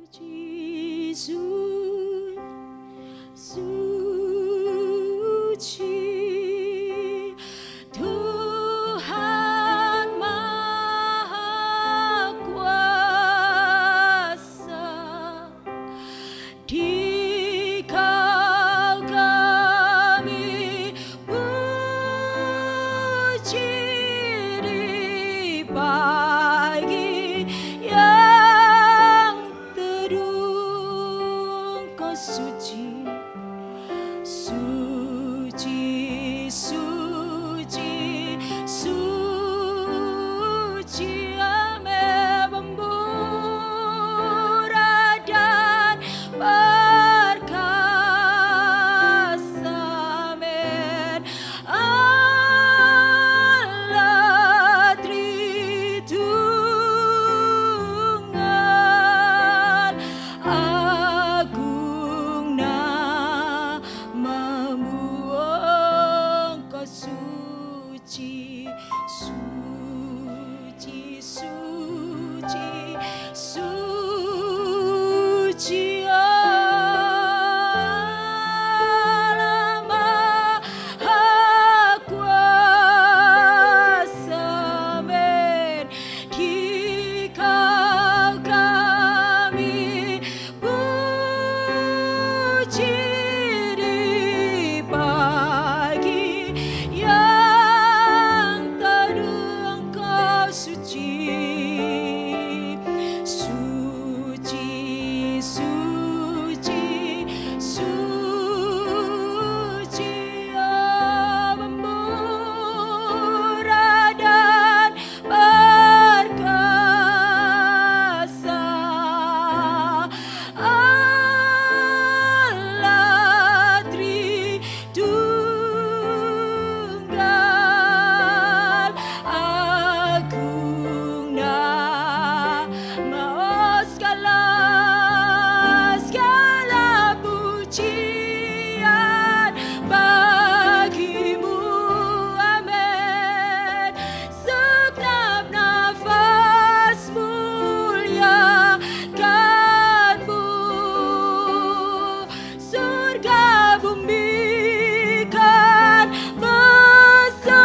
Suci, suci, Tuhan Maha Kuasa, Dikau kami puji di pagi yang teduh. Kau suci, suci, suci, suci, Ame pemurah dan perkasa, amin. Allah Tritunggal, agung namamu, Engkau suci, suci, suci, suci, Allah Maha Kuasa, amin. Dikau kami puji di pagi yang teduh. Engkau suci, suci, suci, suci, pemurah dan perkasa, Allah Tritunggal, agung nama, segala pujian bagimu, amin. Segenap nafas muliakanmu, surga bumi kan berseru,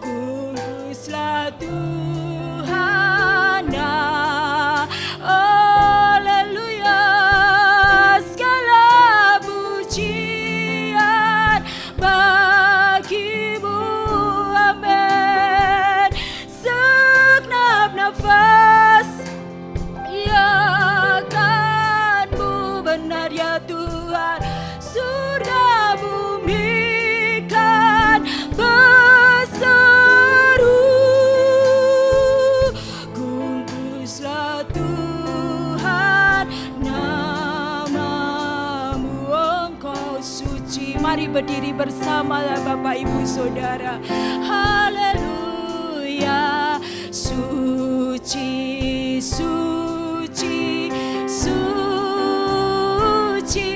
kuduslah Tuhan, haleluya. Segala pujian bagimu, amin. Segenap nafas iakanmu, benar ya Tuhan. Surga bumi kan berseru, kuduslah Tuhan namamu, Engkau suci. Mari berdiri bersama Bapak Ibu Saudara. Haleluya. Suci, suci, suci,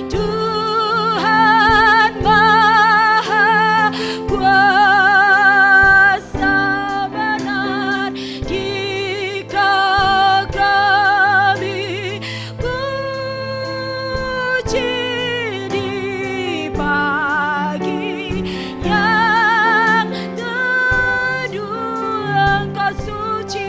Tuhan Maha Kuasa, benar. Dikau kami puji di pagi yang teduh. Engkau suci,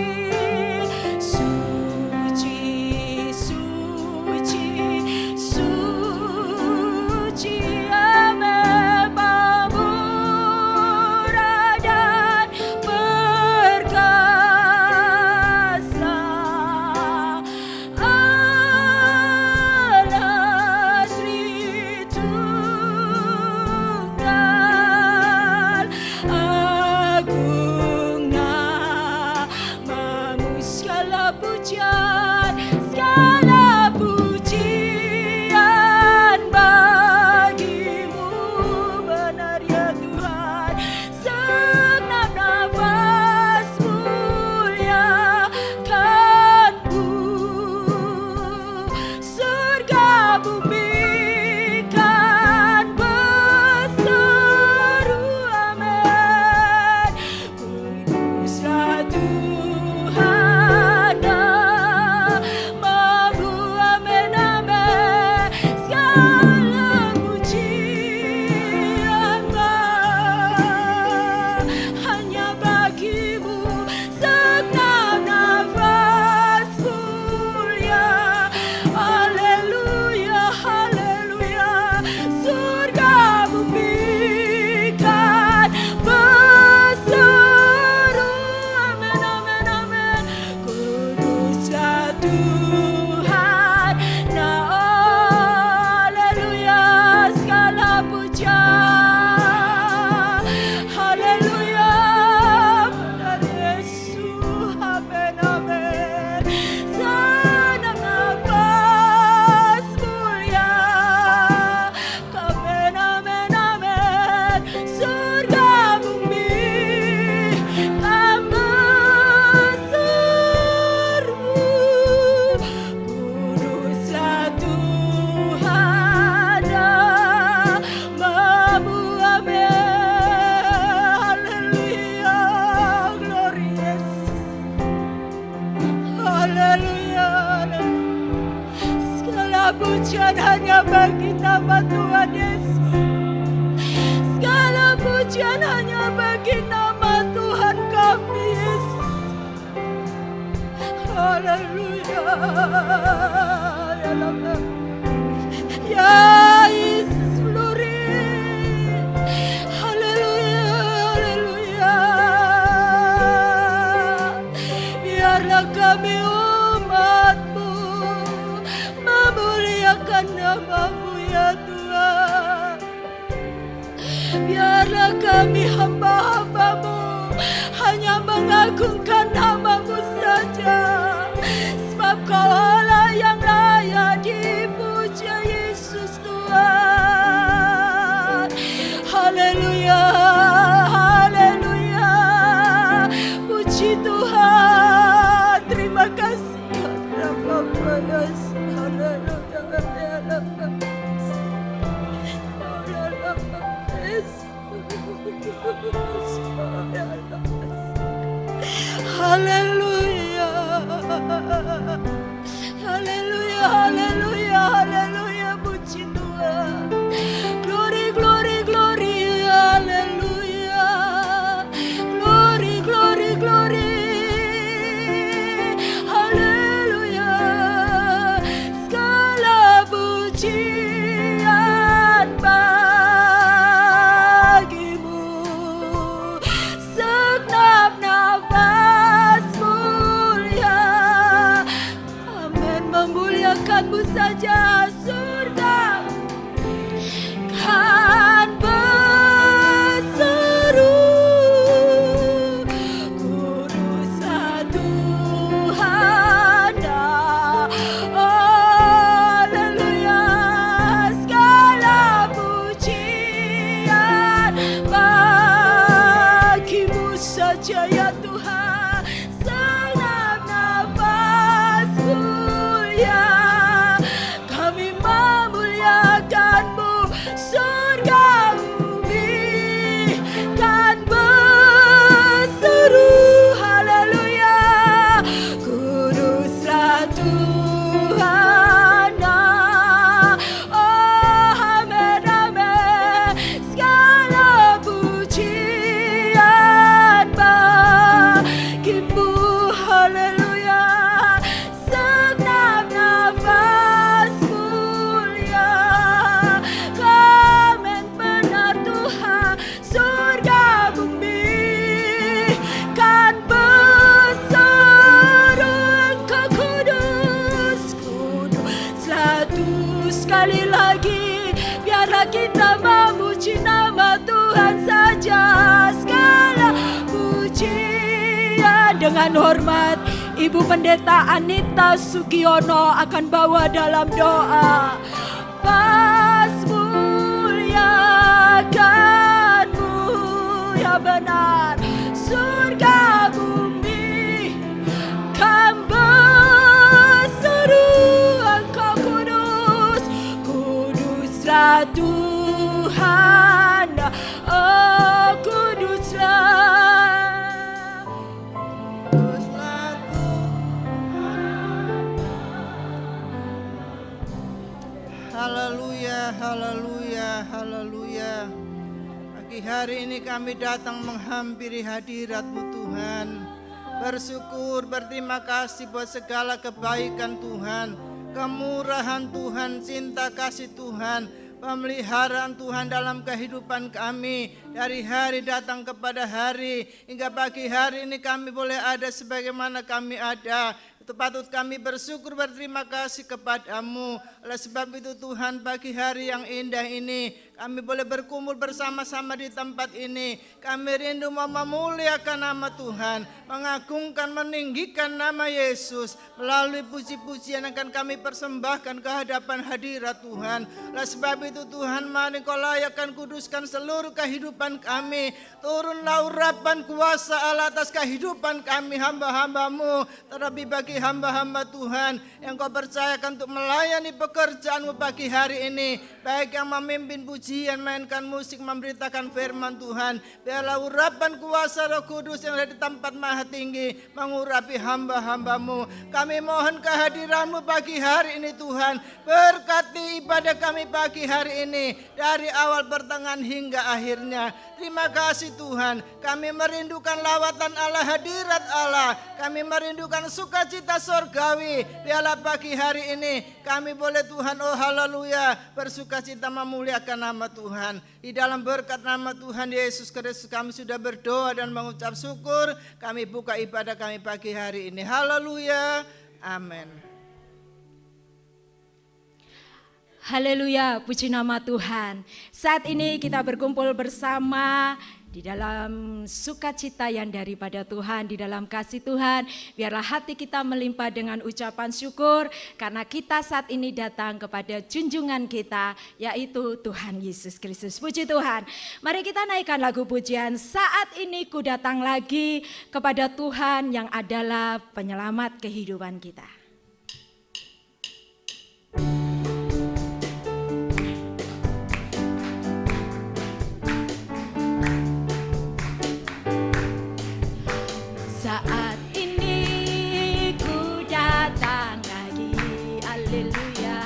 hanya bagi nama Tuhan Yesus. Segala pujian hanya bagi nama Tuhan kami Yesus. Haleluya. Ya Yesus, glory. Haleluya, haleluya. Biarlah kami umat-Mu memuliakan nama-Mu ya Tuhan. Biarlah kami hamba-hamba-Mu hanya mengagungkan nama-Mu saja. Sebab Kau Allah yang layak dipuja Yesus Tuhan. Haleluya, haleluya. Puji Tuhan. Terima kasih ya Bapa Yesus. Haleluya, haleluya, haleluya, haleluya, haleluya, puji Tuhan. Glory, glory, glory, haleluya. Glory, glory, glory, haleluya. Segala pujian bagimu, segenap nafas mulia. Amin, memuliakan-Mu saja. Surga kan berseru, kuduslah Tuhan. Haleluya. Segala pujian bagi-Mu saja ya Tuhan. Segenap nafas mulia, kami memuliakan-Mu. Surga bumi kan berseru, haleluya. Kuduslah Tuhan. Oh, amin, amin. Segala pujian bagi-Mu, haleluya. Segenap nafas mulia, amin, benar Tuhan. Surga bumi kan berseru, Engkau kudus, kuduslah Tuhan. Sekali lagi, biarlah kita memuji nama Tuhan saja. Segala pujian. Dengan hormat, Ibu Pendeta Anita Sugiono akan bawa dalam doa. Pas muliakan-Mu ya benar. Surga bumi kan berseru, Engkau kudus, kuduslah Tuhan. Oh, kuduslah. Haleluya, haleluya, haleluya. Pagi hari ini kami datang menghampiri hadirat-Mu Tuhan. Bersyukur, berterima kasih buat segala kebaikan Tuhan, kemurahan Tuhan, cinta kasih Tuhan, pemeliharaan Tuhan dalam kehidupan kami. Dari hari datang kepada hari, hingga pagi hari ini kami boleh ada sebagaimana kami ada. Itu patut kami bersyukur, berterima kasih kepada-Mu. Oleh sebab itu Tuhan, pagi hari yang indah ini kami boleh berkumpul bersama-sama di tempat ini. Kami rindu mau memuliakan nama Tuhan, mengagungkan, meninggikan nama Yesus melalui puji-pujian yang akan kami persembahkan ke hadapan hadirat Tuhan. Oleh sebab itu Tuhan, mari Kau layakkan, kuduskan seluruh kehidupan kami. Turunlah urapan kuasa Allah atas kehidupan kami, hamba-hamba-Mu. Terlebih bagi hamba-hamba Tuhan yang Kau percayakan untuk melayani pekerjaan-Mu pagi hari ini, baik yang memimpin pujian pujian, mainkan musik, memberitakan firman Tuhan. Biarlah urapan kuasa Roh Kudus yang ada di tempat maha tinggi mengurapi hamba-hamba-Mu. Kami mohon kehadiran-Mu pagi hari ini Tuhan. Berkati ibadah kami pagi hari ini dari awal pertengahan hingga akhirnya. Terima kasih Tuhan. Kami merindukan lawatan Allah, hadirat Allah. Kami merindukan sukacita sorgawi. Biarlah pagi hari ini kami boleh Tuhan, oh haleluya, bersukacita memuliakan nama Tuhan. Di dalam berkat nama Tuhan Yesus Kristus kami sudah berdoa dan mengucap syukur. Kami buka ibadah kami pagi hari ini. Haleluya. Amin. Haleluya, puji nama Tuhan. Saat ini kita berkumpul bersama di dalam sukacita yang daripada Tuhan, di dalam kasih Tuhan. Biarlah hati kita melimpah dengan ucapan syukur karena kita saat ini datang kepada junjungan kita, yaitu Tuhan Yesus Kristus. Puji Tuhan. Mari kita naikkan lagu pujian. Saat ini ku datang lagi kepada Tuhan yang adalah penyelamat kehidupan kita. Saat ini ku datang lagi, haleluya,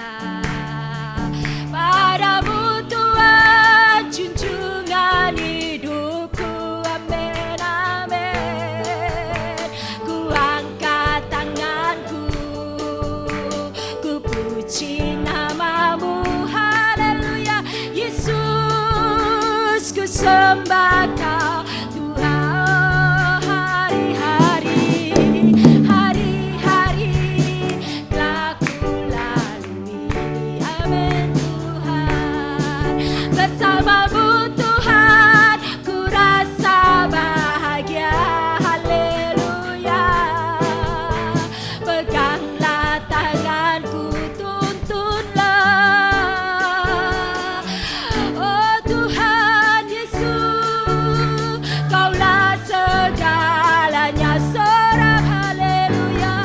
padamu Tuhan, junjungan hidupku, amin, amin. Ku angkat tanganku, ku puji namamu, haleluya. Yesus, ku sembah Kau Tuhan. Bersamamu Tuhan, ku rasa bahagia, haleluya. Peganglah tanganku, tuntunlah. Oh Tuhan Yesus, Kaulah segalanya, sorak haleluya,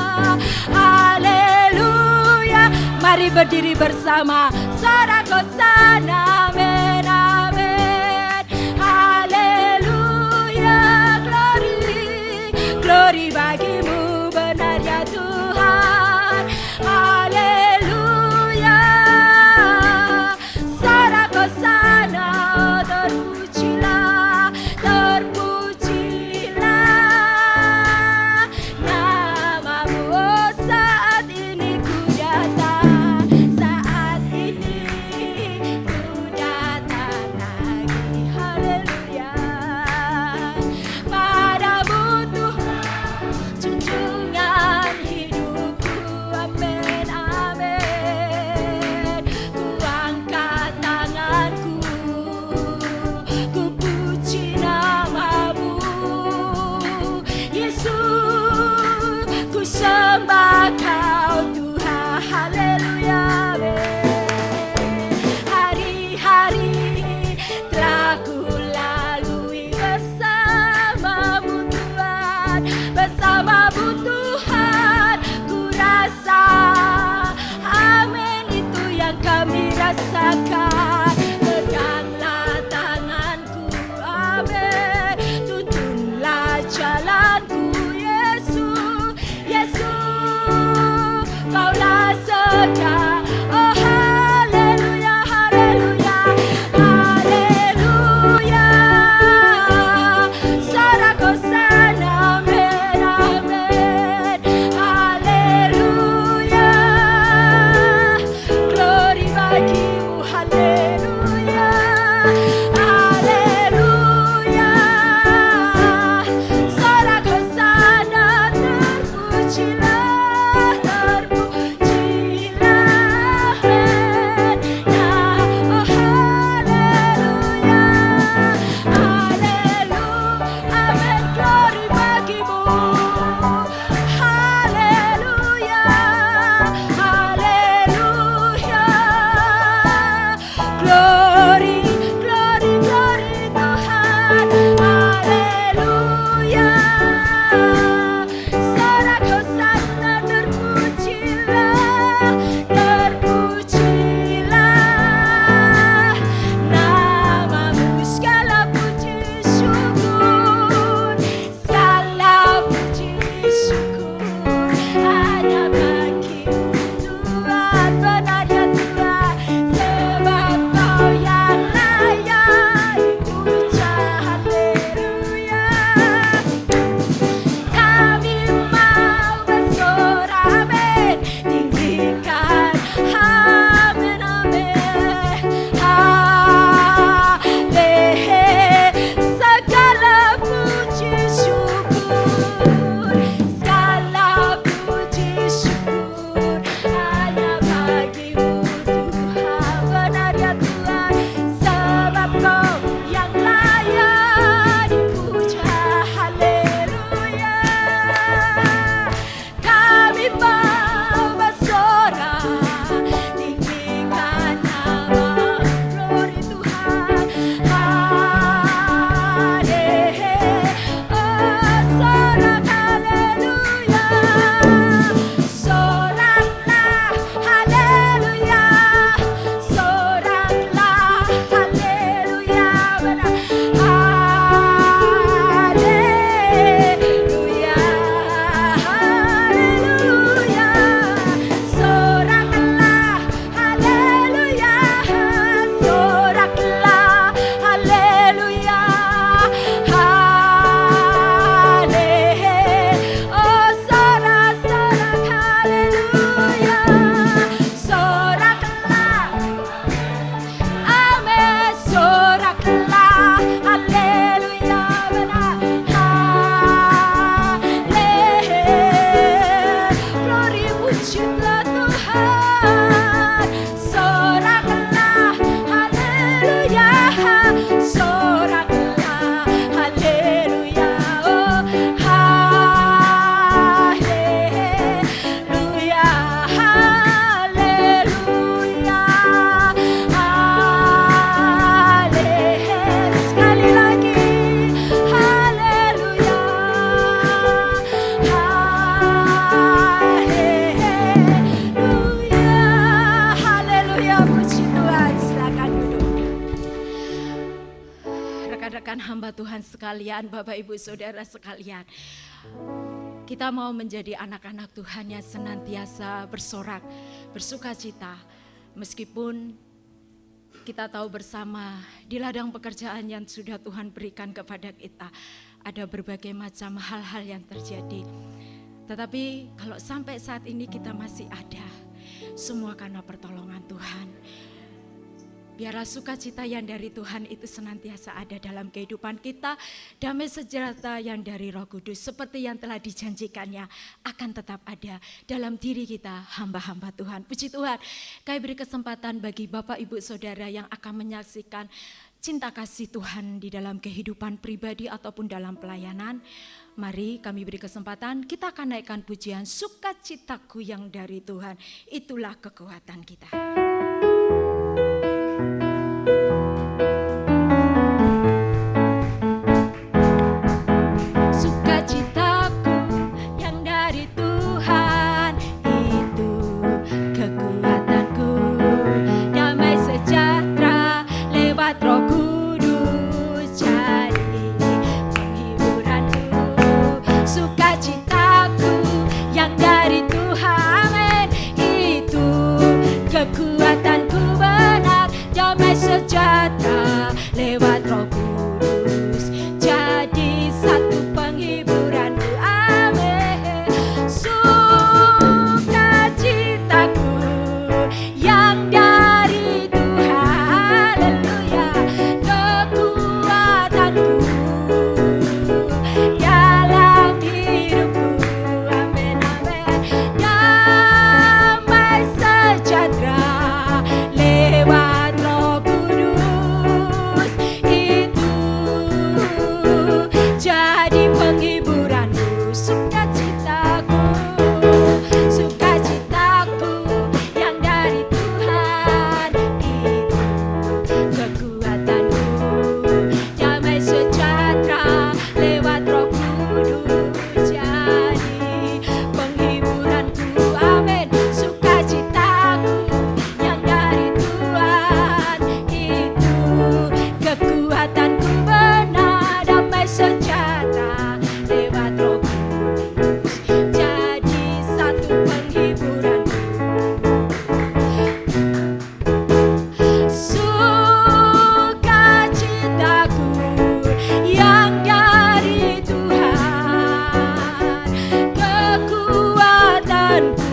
haleluya. Mari berdiri bersama, sorak hosana, amin, amin, haleluya. Glory, glory bagimu benar ya Tuhan, haleluya. Sorak hosana, terpujilah, terpujilah namamu. Oh, saat ini ku datang, saat ini ku rekan-rekan hamba Tuhan sekalian, Bapak Ibu Saudara sekalian. Kita mau menjadi anak-anak Tuhan yang senantiasa bersorak, bersukacita. Meskipun kita tahu bersama di ladang pekerjaan yang sudah Tuhan berikan kepada kita, ada berbagai macam hal-hal yang terjadi. Tetapi kalau sampai saat ini kita masih ada, semua karena pertolongan Tuhan. Biarlah sukacita yang dari Tuhan itu senantiasa ada dalam kehidupan kita. Damai sejahtera yang dari Roh Kudus seperti yang telah dijanjikannya akan tetap ada dalam diri kita, hamba-hamba Tuhan. Puji Tuhan, kami beri kesempatan bagi Bapak Ibu Saudara yang akan menyaksikan cinta kasih Tuhan di dalam kehidupan pribadi ataupun dalam pelayanan. Mari kami beri kesempatan, kita akan naikkan pujian sukacitaku yang dari Tuhan. Itulah kekuatan kita. Kekuatanku benar, damai sejahtera lewat Roh Kudus, jadi satu penghiburanku, amin. Sukacitaku yang dari Tuhan, haleluya. Kekuatanku dalam hidupku, amin, amin. Damai sejahtera lewat Roh Kudus, itu jadi penghiburanku. Sukacitaku, sukacitaku yang dari Tuhan, itu kekuatanku. Damai sejahtera lewat Roh Kudus, jadi penghiburanku, amin. Sukacitaku yang dari Tuhan, itu kekuatanku benar. Damai sejahtera lewat Roh Kudus, jadi satu penghiburanku. Sukacitaku yang dari Tuhan, kekuatanku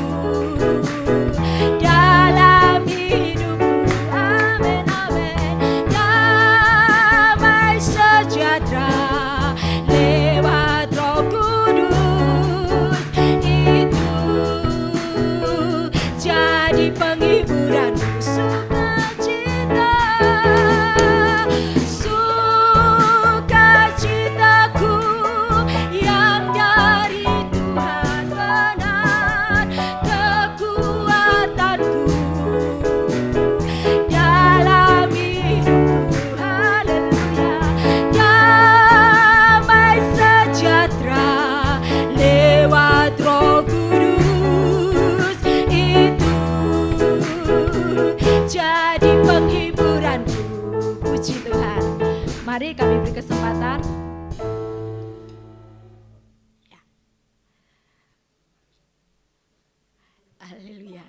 dalam hidupku, amin, amin. Damai sejahtera lewat Roh Kudus, itu jadi penghiburanku. Sukacitaku yang dari Tuhan benar, kekuatanku dalam hidupku, haleluya. Damai sejahtera lewat Roh Kudus, itu jadi penghiburanku. Puji Tuhan. Mari kami beri kesempatan. Ya. Haleluya.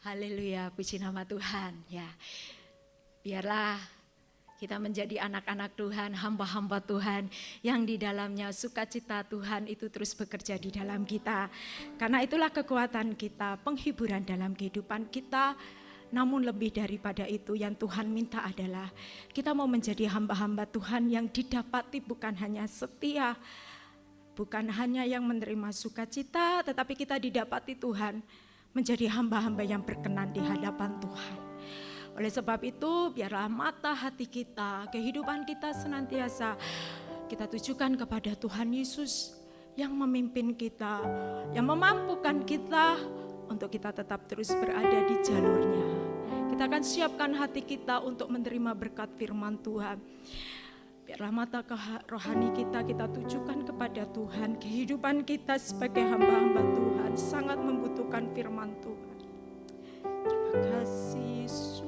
Haleluya, puji nama Tuhan. Ya. Biarlah kita menjadi anak-anak Tuhan, hamba-hamba Tuhan yang di dalamnya sukacita Tuhan itu terus bekerja di dalam kita. Karena itulah kekuatan kita, penghiburan dalam kehidupan kita. Namun lebih daripada itu yang Tuhan minta adalah kita mau menjadi hamba-hamba Tuhan yang didapati bukan hanya setia, bukan hanya yang menerima sukacita, tetapi kita didapati Tuhan menjadi hamba-hamba yang berkenan di hadapan Tuhan. Oleh sebab itu, biarlah mata hati kita, kehidupan kita senantiasa kita tujukan kepada Tuhan Yesus yang memimpin kita, yang memampukan kita untuk kita tetap terus berada di jalurnya. Kita akan siapkan hati kita untuk menerima berkat firman Tuhan. Biarlah mata rohani kita tujukan kepada Tuhan. Kehidupan kita sebagai hamba-hamba Tuhan sangat membutuhkan firman Tuhan. Terima kasih Yesus.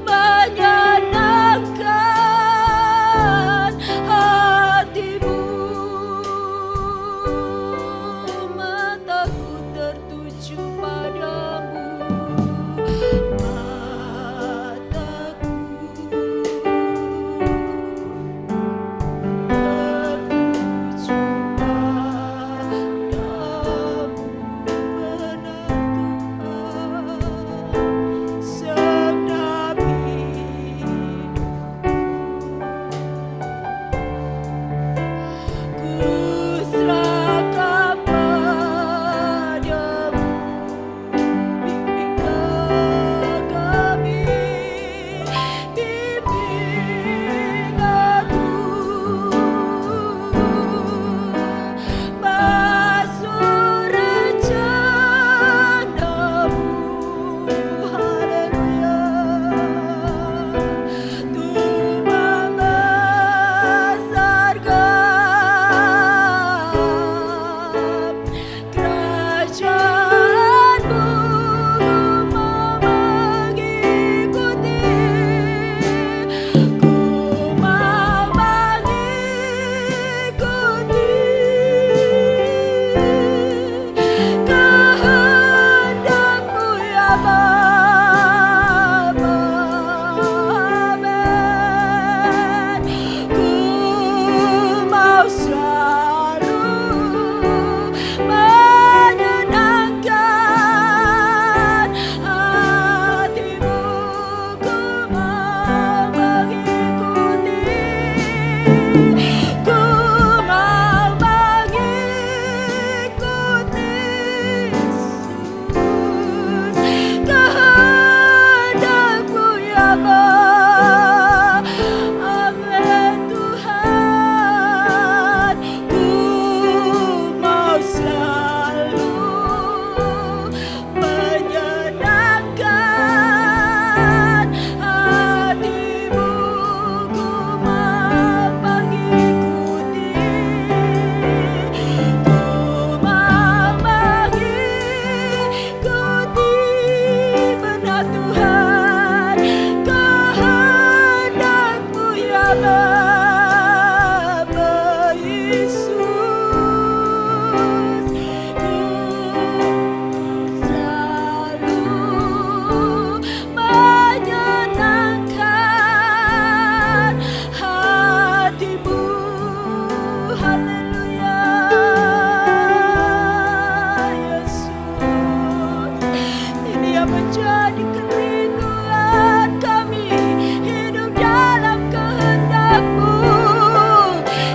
menyenangkan hatimu. Mataku tertuju padamu, mataku tertuju padamu, benar Tuhan, segenap ku serahkan padamu. Bimbinglah kami, bimbing aku masuk rencana-Mu. Haleluya. Tuhan membesarkan kerajaan-Mu, mau mengikuti, ku mau mengikuti kehendak-Mu ya Bapa. Amin. Ku mau selalu menyenangkan hatimu, ku mau mengikuti, ku mau mengikuti Yesus, kehendak-Mu ya Bapa. Amin Tuhan, ku mau selalu menyenangkan hatimu, ku mau mengikuti, ku mau mengikuti, benar Tuhan, kehendak-Mu ya Bapa Yesus. Ku selalu menyenangkan hatimu. Haleluya. Yesus, ini yang menjadi kerinduan kami, hidup dalam kehendak-Mu,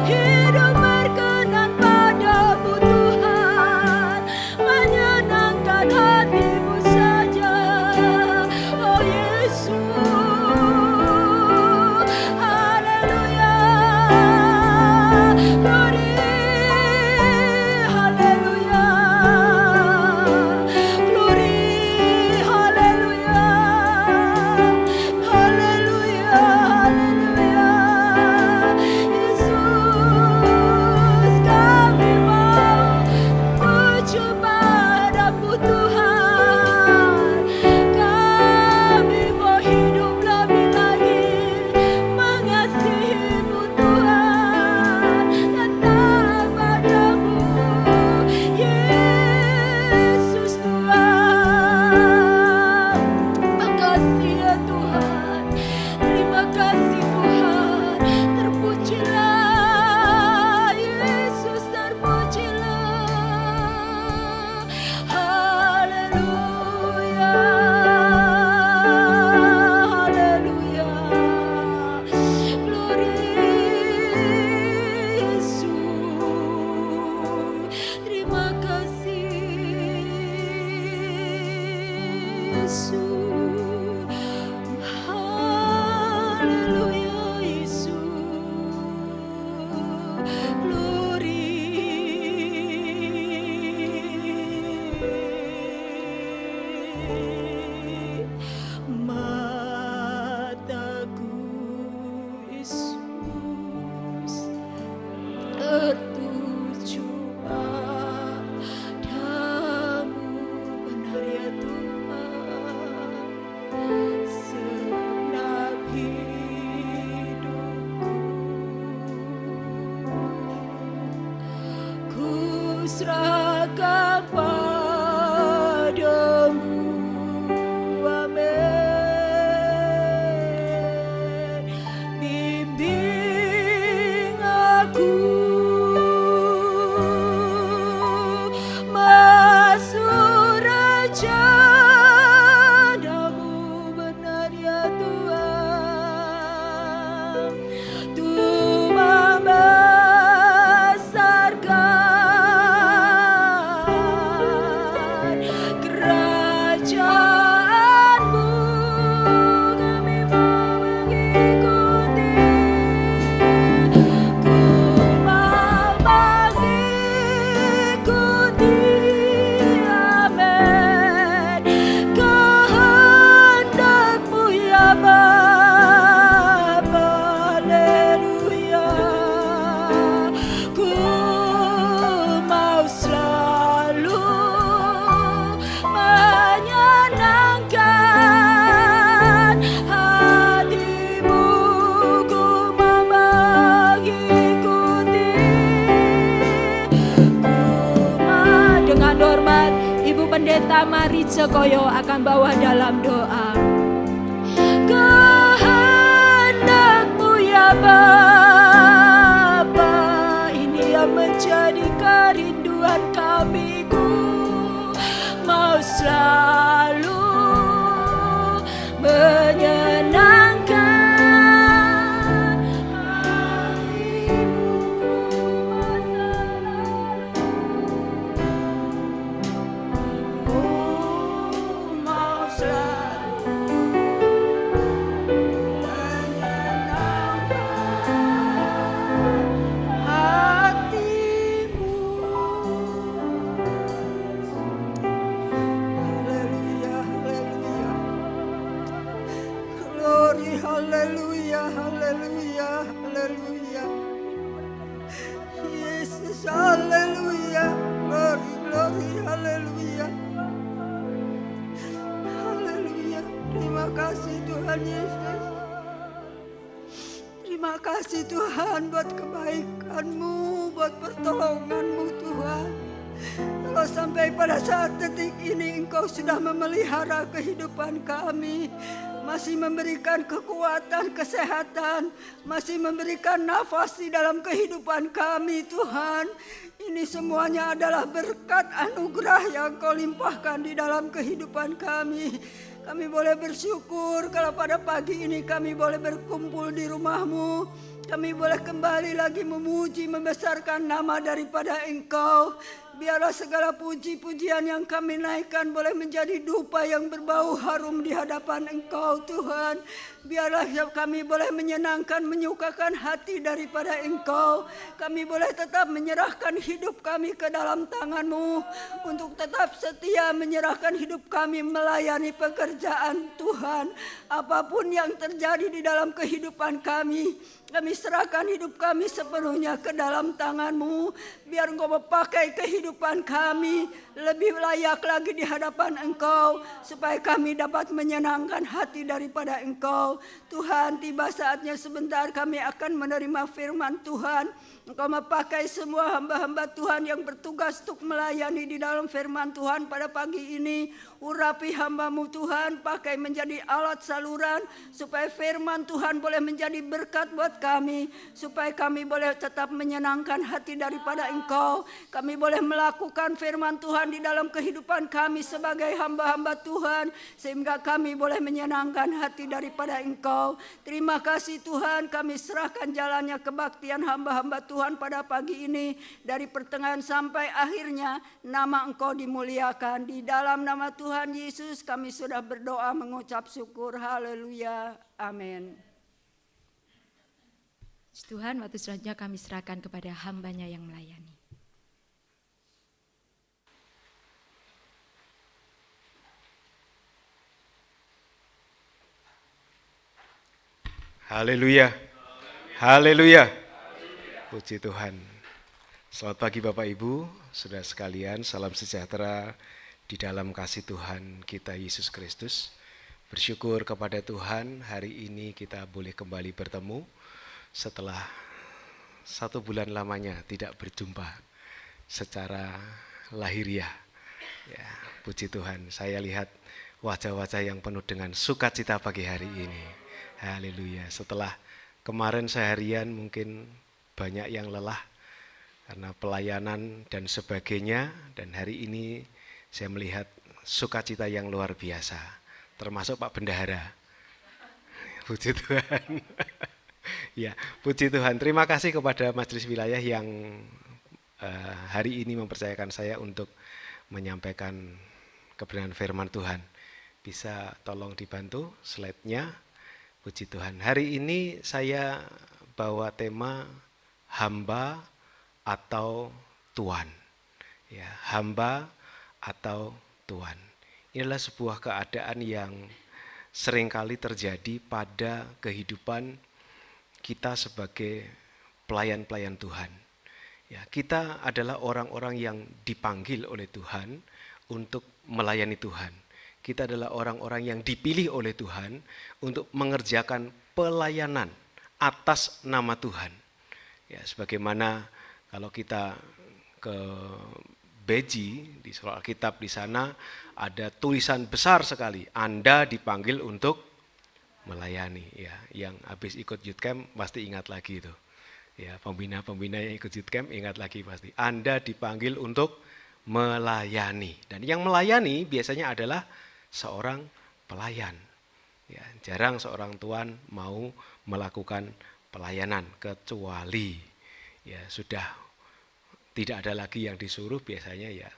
hidup berkenan padamu Tuhan, menyenangkan hati-Mu saja. Oh Yesus, haleluya, glory, haleluya, glory, haleluya. serahkan padamu. Amin. Bimbing aku masuk rencana-Mu benar ya Tuhan, untuk membesarkan kerajaan-Mu. Kami mau mengikuti, ku mau mengikuti. Amin. Kehendak-Mu ya Bapa, haleluya. Ku mau selalu menyenangkan hati-Mu, ku mau mengikuti. Dengan hormat, Ibu Pendeta Mari Sekoyo akan bawa dalam doa. Kehendak-Mu ya Bapa, ini yang menjadi kerinduan kami. Ku mau selalu menyenangkan hati-Mu masa lalu. Oh, mau selalu menyenangkan hati-Mu. Haleluya, haleluya. Glory, haleluya, haleluya, haleluya. Yesus, haleluya. Glory, glory, haleluya. Haleluya. Terima kasih Tuhan Yesus. Terima kasih Tuhan buat kebaikan-Mu, buat pertolongan-Mu Tuhan. Kalau sampai pada saat detik ini Engkau sudah memelihara kehidupan kami, masih memberikan kekuatan, kesehatan, masih memberikan nafas di dalam kehidupan kami Tuhan. Ini semuanya adalah berkat anugerah yang Kau limpahkan di dalam kehidupan kami. Kami boleh bersyukur kalau pada pagi ini kami boleh berkumpul di rumah-Mu. Kami boleh kembali lagi memuji, membesarkan nama daripada Engkau. Biarlah segala puji-pujian yang kami naikkan boleh menjadi dupa yang berbau harum di hadapan Engkau Tuhan. Biarlah kami boleh menyenangkan, menyukakan hati daripada Engkau. Kami boleh tetap menyerahkan hidup kami ke dalam tangan-Mu, untuk tetap setia menyerahkan hidup kami melayani pekerjaan Tuhan. Apapun yang terjadi di dalam kehidupan kami serahkan hidup kami sepenuhnya ke dalam tangan-Mu. Biar Engkau memakai kehidupan kami lebih layak lagi di hadapan Engkau, supaya kami dapat menyenangkan hati daripada Engkau. Tuhan, tiba saatnya sebentar kami akan menerima firman Tuhan. Engkau memakai semua hamba-hamba Tuhan yang bertugas untuk melayani di dalam firman Tuhan pada pagi ini. Urapi hamba-Mu Tuhan, pakai menjadi alat saluran, supaya firman Tuhan boleh menjadi berkat buat kami, supaya kami boleh tetap menyenangkan hati daripada Engkau. Kami boleh melakukan firman Tuhan di dalam kehidupan kami sebagai hamba-hamba Tuhan, sehingga kami boleh menyenangkan hati daripada Engkau. Terima kasih Tuhan, kami serahkan jalannya kebaktian hamba-hamba Tuhan pada pagi ini. Dari pertengahan sampai akhirnya, nama Engkau dimuliakan. Di dalam nama Tuhan Yesus kami sudah berdoa mengucap syukur. Haleluya. Amin. Tuhan, waktu selanjutnya kami serahkan kepada hamba-Nya yang melayani. Haleluya. Haleluya. Puji Tuhan. Selamat pagi Bapak Ibu, saudara sekalian, salam sejahtera di dalam kasih Tuhan kita Yesus Kristus. Bersyukur kepada Tuhan, hari ini kita boleh kembali bertemu setelah 1 bulan lamanya tidak berjumpa secara lahiriah. Ya, puji Tuhan, saya lihat wajah-wajah yang penuh dengan sukacita pagi hari ini. Haleluya. Setelah kemarin seharian mungkin banyak yang lelah karena pelayanan dan sebagainya, dan hari ini saya melihat sukacita yang luar biasa, termasuk Pak Bendahara. Puji Tuhan. Ya, puji Tuhan. Terima kasih kepada Majelis Wilayah yang hari ini mempercayakan saya untuk menyampaikan kebenaran firman Tuhan. Bisa tolong dibantu slide-nya. Puji Tuhan. Hari ini saya bawa tema hamba atau Tuan. Ya, hamba atau Tuan. Ini adalah sebuah keadaan yang seringkali terjadi pada kehidupan kita sebagai pelayan-pelayan Tuhan. Ya, kita adalah orang-orang yang dipanggil oleh Tuhan untuk melayani Tuhan. Kita adalah orang-orang yang dipilih oleh Tuhan untuk mengerjakan pelayanan atas nama Tuhan. Ya, sebagaimana kalau kita ke Beji di surah Alkitab, di sana ada tulisan besar sekali, Anda dipanggil untuk melayani. Ya, yang habis ikut youth camp pasti ingat lagi itu. Ya, pembina-pembina yang ikut youth camp ingat lagi pasti. Anda dipanggil untuk melayani. Dan yang melayani biasanya adalah seorang pelayan. Ya, jarang seorang tuan mau melakukan pelayanan kecuali ya sudah tidak ada lagi yang disuruh, biasanya ya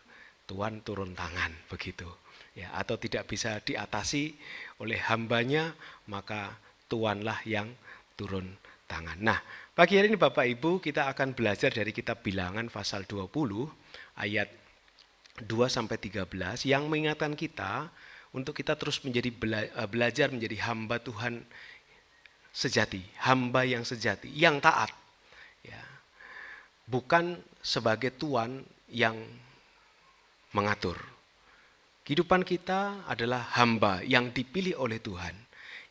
tuan turun tangan begitu. Ya, atau tidak bisa diatasi oleh hambanya, maka tuanlah yang turun tangan. Nah, pagi hari ini Bapak Ibu kita akan belajar dari kitab Bilangan pasal 20 ayat 2-13 yang mengingatkan kita untuk kita terus menjadi belajar menjadi hamba Tuhan sejati, hamba yang sejati, yang taat. Ya. Bukan sebagai tuan yang mengatur. Kehidupan kita adalah hamba yang dipilih oleh Tuhan,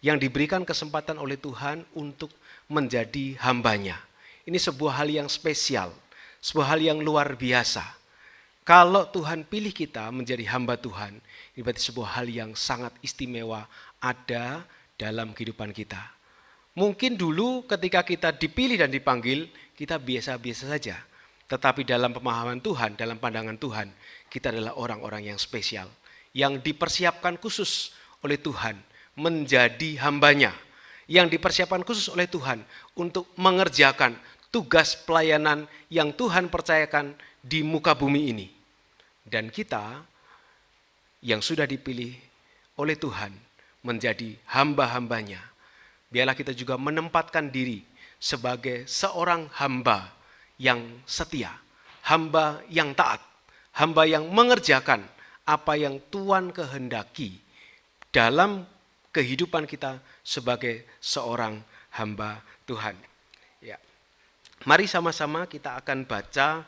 yang diberikan kesempatan oleh Tuhan untuk menjadi hambanya. Ini sebuah hal yang spesial, sebuah hal yang luar biasa. Kalau Tuhan pilih kita menjadi hamba Tuhan, ini berarti sebuah hal yang sangat istimewa ada dalam kehidupan kita. Mungkin dulu ketika kita dipilih dan dipanggil, kita biasa-biasa saja. Tetapi dalam pemahaman Tuhan, dalam pandangan Tuhan, kita adalah orang-orang yang spesial, yang dipersiapkan khusus oleh Tuhan menjadi hambanya, yang dipersiapkan khusus oleh Tuhan untuk mengerjakan tugas pelayanan yang Tuhan percayakan di muka bumi ini. Dan kita yang sudah dipilih oleh Tuhan menjadi hamba-hambanya, biarlah kita juga menempatkan diri sebagai seorang hamba yang setia, hamba yang taat, hamba yang mengerjakan apa yang Tuhan kehendaki dalam kehidupan kita sebagai seorang hamba Tuhan. Ya. Mari sama-sama kita akan baca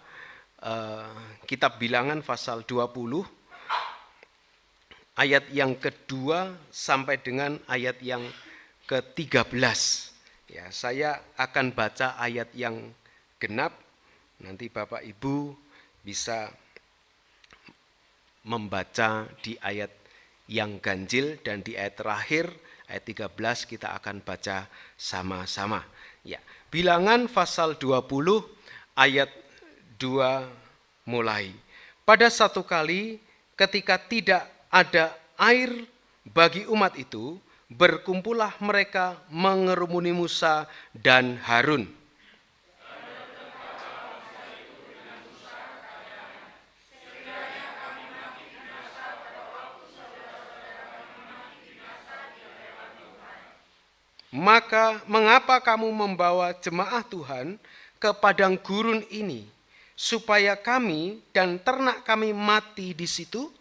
kitab Bilangan pasal 20 ayat yang kedua sampai dengan ayat yang ke-13. Ya, saya akan baca ayat yang genap, nanti Bapak Ibu bisa membaca di ayat yang ganjil, dan di ayat terakhir, ayat 13 kita akan baca sama-sama. Ya, Bilangan pasal 20 ayat 2 mulai. Pada satu kali ketika tidak ada air bagi umat itu, berkumpullah mereka mengerumuni Musa dan Harun. Maka mengapa kamu membawa jemaah Tuhan ke padang gurun ini, supaya kami dan ternak kami mati di situ?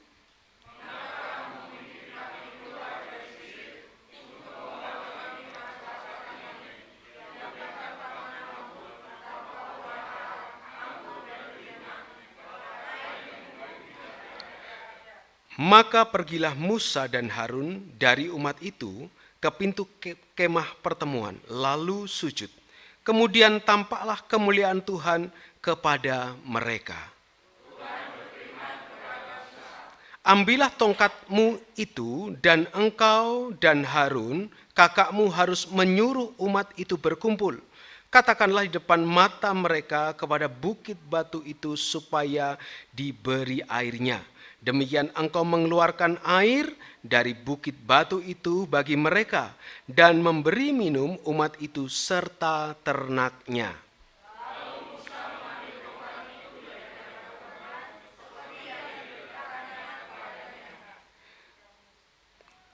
Maka pergilah Musa dan Harun dari umat itu ke pintu kemah pertemuan, lalu sujud. Kemudian tampaklah kemuliaan Tuhan kepada mereka. Ambillah tongkatmu itu dan engkau dan Harun, kakakmu harus menyuruh umat itu berkumpul. Katakanlah di depan mata mereka kepada bukit batu itu supaya diberi airnya. Demikian engkau mengeluarkan air dari bukit batu itu bagi mereka dan memberi minum umat itu serta ternaknya.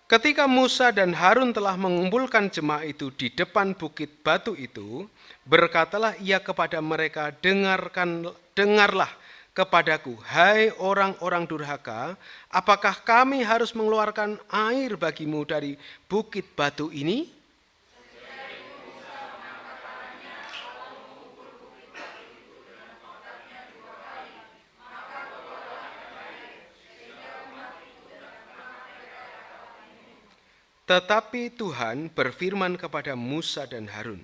Ketika Musa dan Harun telah mengumpulkan jemaah itu di depan bukit batu itu, berkatalah ia kepada mereka, dengarlah kepadaku, hai orang-orang durhaka, apakah kami harus mengeluarkan air bagimu dari bukit batu ini? Tetapi Tuhan berfirman kepada Musa dan Harun,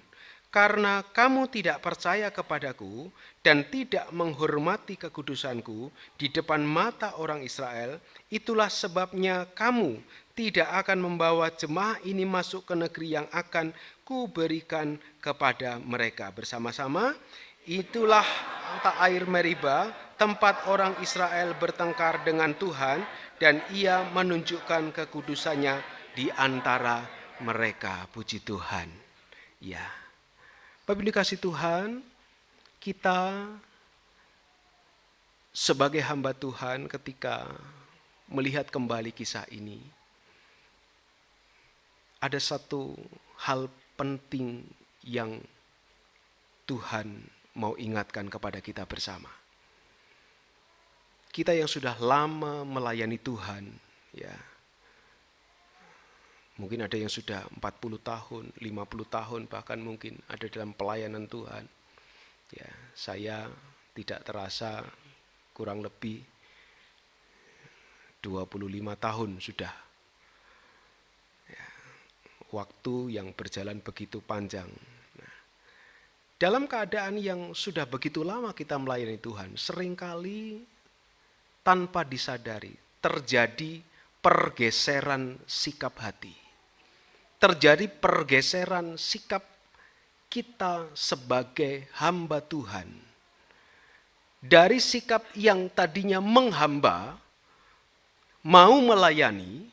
karena kamu tidak percaya kepadaku dan tidak menghormati kekudusanku di depan mata orang Israel, itulah sebabnya kamu tidak akan membawa jemaah ini masuk ke negeri yang akan kuberikan kepada mereka. Bersama-sama, itulah air Meriba, tempat orang Israel bertengkar dengan Tuhan, dan ia menunjukkan kekudusannya di antara mereka. Puji Tuhan. Ya. Bapak Ibu dikasih Tuhan, kita sebagai hamba Tuhan ketika melihat kembali kisah ini, ada satu hal penting yang Tuhan mau ingatkan kepada kita bersama. Kita yang sudah lama melayani Tuhan, ya. Mungkin ada yang sudah 40 tahun, 50 tahun, bahkan mungkin ada dalam pelayanan Tuhan. Ya, saya tidak terasa kurang lebih 25 tahun sudah. Ya, waktu yang berjalan begitu panjang. Nah, dalam keadaan yang sudah begitu lama kita melayani Tuhan, seringkali tanpa disadari terjadi pergeseran sikap hati. Terjadi pergeseran sikap kita sebagai hamba Tuhan. Dari sikap yang tadinya menghamba, mau melayani,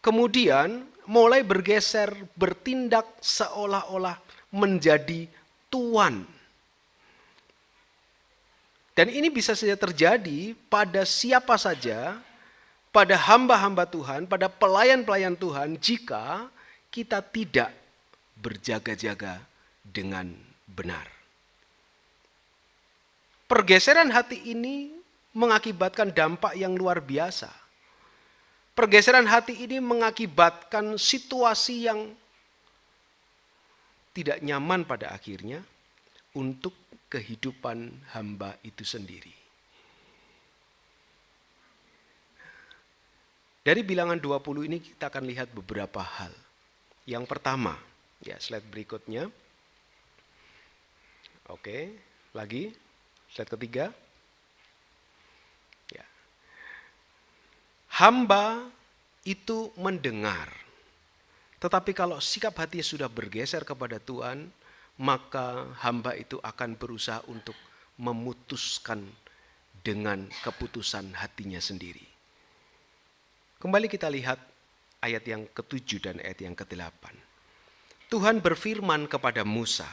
kemudian mulai bergeser, bertindak seolah-olah menjadi tuan. Dan ini bisa saja terjadi pada siapa saja, pada hamba-hamba Tuhan, pada pelayan-pelayan Tuhan, jika kita tidak berjaga-jaga dengan benar. Pergeseran hati ini mengakibatkan dampak yang luar biasa. Pergeseran hati ini mengakibatkan situasi yang tidak nyaman pada akhirnya untuk kehidupan hamba itu sendiri. Dari bilangan 20 ini kita akan lihat beberapa hal. Yang pertama, ya slide berikutnya. Oke, lagi slide ketiga. Ya. Hamba itu mendengar. Tetapi kalau sikap hatinya sudah bergeser kepada Tuhan, maka hamba itu akan berusaha untuk memutuskan dengan keputusan hatinya sendiri. Kembali kita lihat ayat yang ke-7 dan ayat yang ke-8. Tuhan berfirman kepada Musa,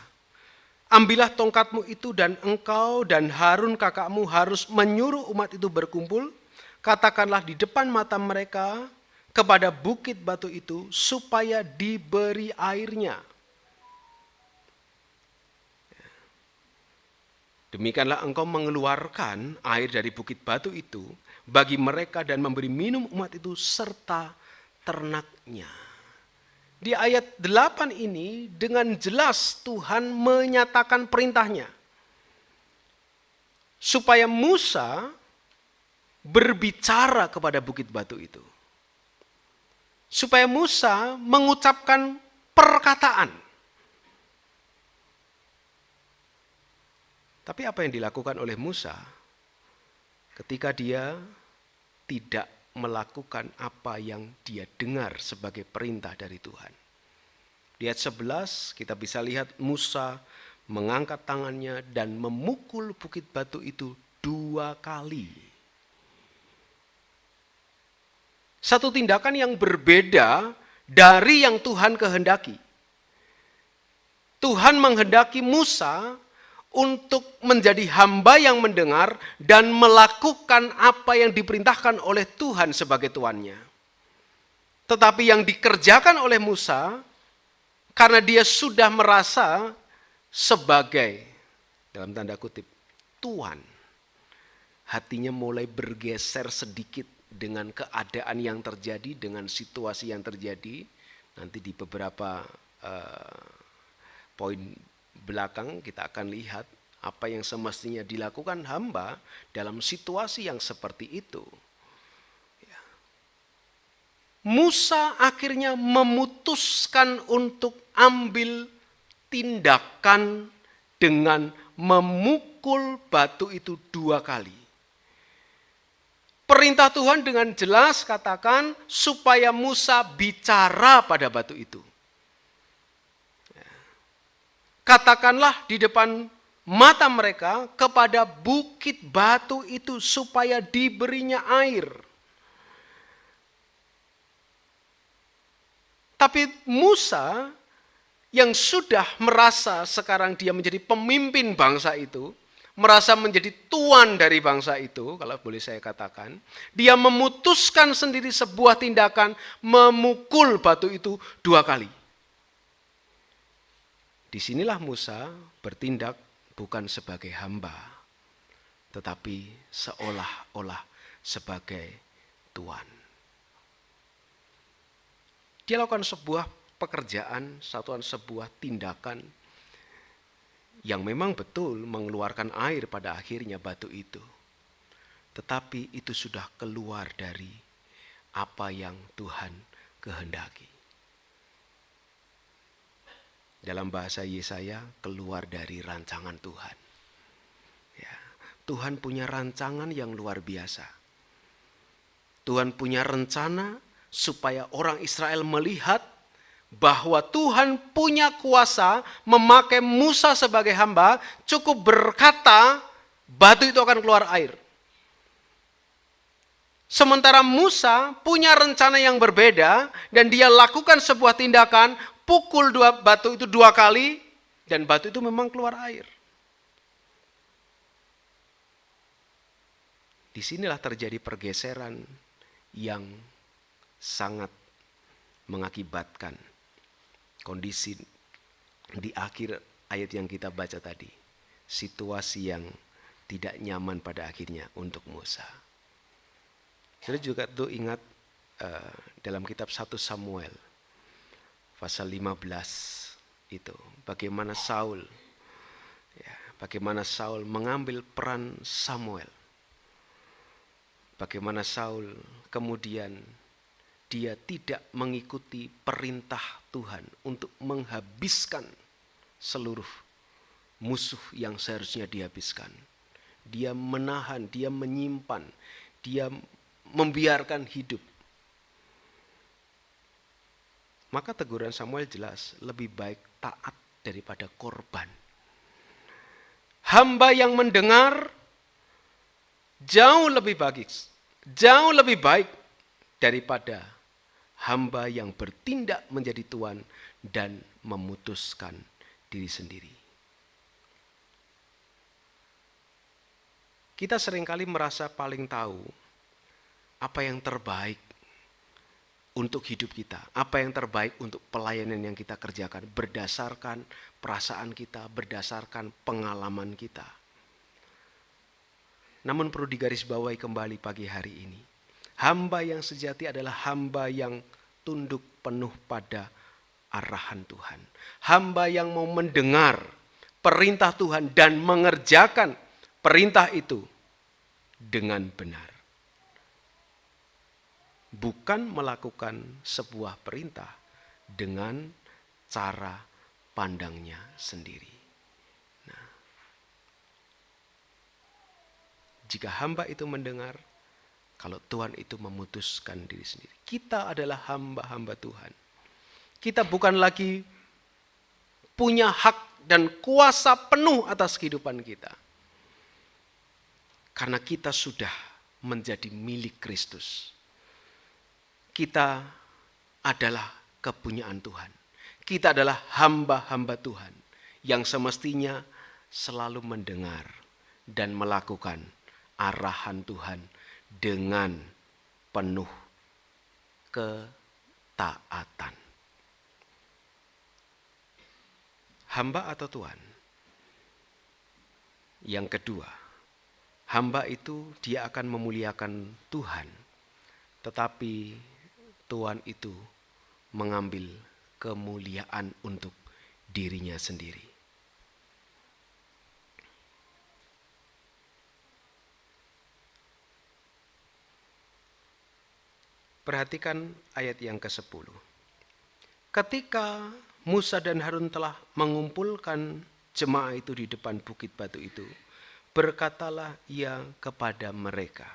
ambillah tongkatmu itu dan engkau dan Harun kakakmu harus menyuruh umat itu berkumpul. Katakanlah di depan mata mereka kepada bukit batu itu supaya diberi airnya. Demikianlah engkau mengeluarkan air dari bukit batu itu bagi mereka dan memberi minum umat itu serta ternaknya. Di ayat 8 ini dengan jelas Tuhan menyatakan perintahnya. Supaya Musa berbicara kepada bukit batu itu. Supaya Musa mengucapkan perkataan. Tapi apa yang dilakukan oleh Musa ketika dia tidak melakukan apa yang dia dengar sebagai perintah dari Tuhan. Di ayat 11 kita bisa lihat Musa mengangkat tangannya dan memukul bukit batu itu 2 kali. Satu tindakan yang berbeda dari yang Tuhan kehendaki. Tuhan menghendaki Musa untuk menjadi hamba yang mendengar dan melakukan apa yang diperintahkan oleh Tuhan sebagai tuannya. Tetapi yang dikerjakan oleh Musa, karena dia sudah merasa sebagai, dalam tanda kutip, tuan, hatinya mulai bergeser sedikit dengan keadaan yang terjadi, dengan situasi yang terjadi. Nanti di beberapa poin belakang kita akan lihat apa yang semestinya dilakukan hamba dalam situasi yang seperti itu. Musa akhirnya memutuskan untuk ambil tindakan dengan memukul batu itu 2 kali. Perintah Tuhan dengan jelas katakan supaya Musa bicara pada batu itu. Katakanlah di depan mata mereka kepada bukit batu itu supaya diberinya air. Tapi Musa yang sudah merasa sekarang dia menjadi pemimpin bangsa itu, merasa menjadi tuan dari bangsa itu, kalau boleh saya katakan, dia memutuskan sendiri sebuah tindakan memukul batu itu 2 kali. Disinilah Musa bertindak bukan sebagai hamba, tetapi seolah-olah sebagai tuan. Dia lakukan sebuah pekerjaan, sebuah tindakan yang memang betul mengeluarkan air pada akhirnya batu itu. Tetapi itu sudah keluar dari apa yang Tuhan kehendaki. Dalam bahasa Yesaya, keluar dari rancangan Tuhan. Ya, Tuhan punya rancangan yang luar biasa. Tuhan punya rencana supaya orang Israel melihat bahwa Tuhan punya kuasa memakai Musa sebagai hamba, cukup berkata, batu itu akan keluar air. Sementara Musa punya rencana yang berbeda dan dia lakukan sebuah tindakan, pukul batu itu 2 kali dan batu itu memang keluar air. Disinilah terjadi pergeseran yang sangat mengakibatkan kondisi di akhir ayat yang kita baca tadi. Situasi yang tidak nyaman pada akhirnya untuk Musa. Saya juga tuh ingat dalam kitab 1 Samuel pasal 15 itu. Bagaimana Saul mengambil peran Samuel. Bagaimana Saul kemudian dia tidak mengikuti perintah Tuhan untuk menghabiskan seluruh musuh yang seharusnya dihabiskan. Dia menahan, dia menyimpan, dia membiarkan hidup. Maka teguran Samuel jelas, lebih baik taat daripada korban. Hamba yang mendengar jauh lebih baik daripada hamba yang bertindak menjadi tuan dan memutuskan diri sendiri. Kita seringkali merasa paling tahu apa yang terbaik untuk hidup kita, apa yang terbaik untuk pelayanan yang kita kerjakan berdasarkan perasaan kita, berdasarkan pengalaman kita. Namun perlu digarisbawahi kembali pagi hari ini. Hamba yang sejati adalah hamba yang tunduk penuh pada arahan Tuhan. Hamba yang mau mendengar perintah Tuhan dan mengerjakan perintah itu dengan benar. Bukan melakukan sebuah perintah dengan cara pandangnya sendiri. Nah, jika hamba itu mendengar, Kalau Tuhan itu memutuskan diri sendiri. Kita adalah hamba-hamba Tuhan. Kita bukan lagi punya hak dan kuasa penuh atas kehidupan kita. Karena kita sudah menjadi milik Kristus. Kita adalah kepunyaan Tuhan. Kita adalah hamba-hamba Tuhan yang semestinya selalu mendengar dan melakukan arahan Tuhan dengan penuh ketaatan. Hamba atau Tuhan? Yang kedua, hamba itu dia akan memuliakan Tuhan, tetapi Tuhan itu mengambil kemuliaan untuk dirinya sendiri. Perhatikan ayat yang ke-10. Ketika Musa dan Harun telah mengumpulkan jemaah itu di depan bukit batu itu, berkatalah ia kepada mereka,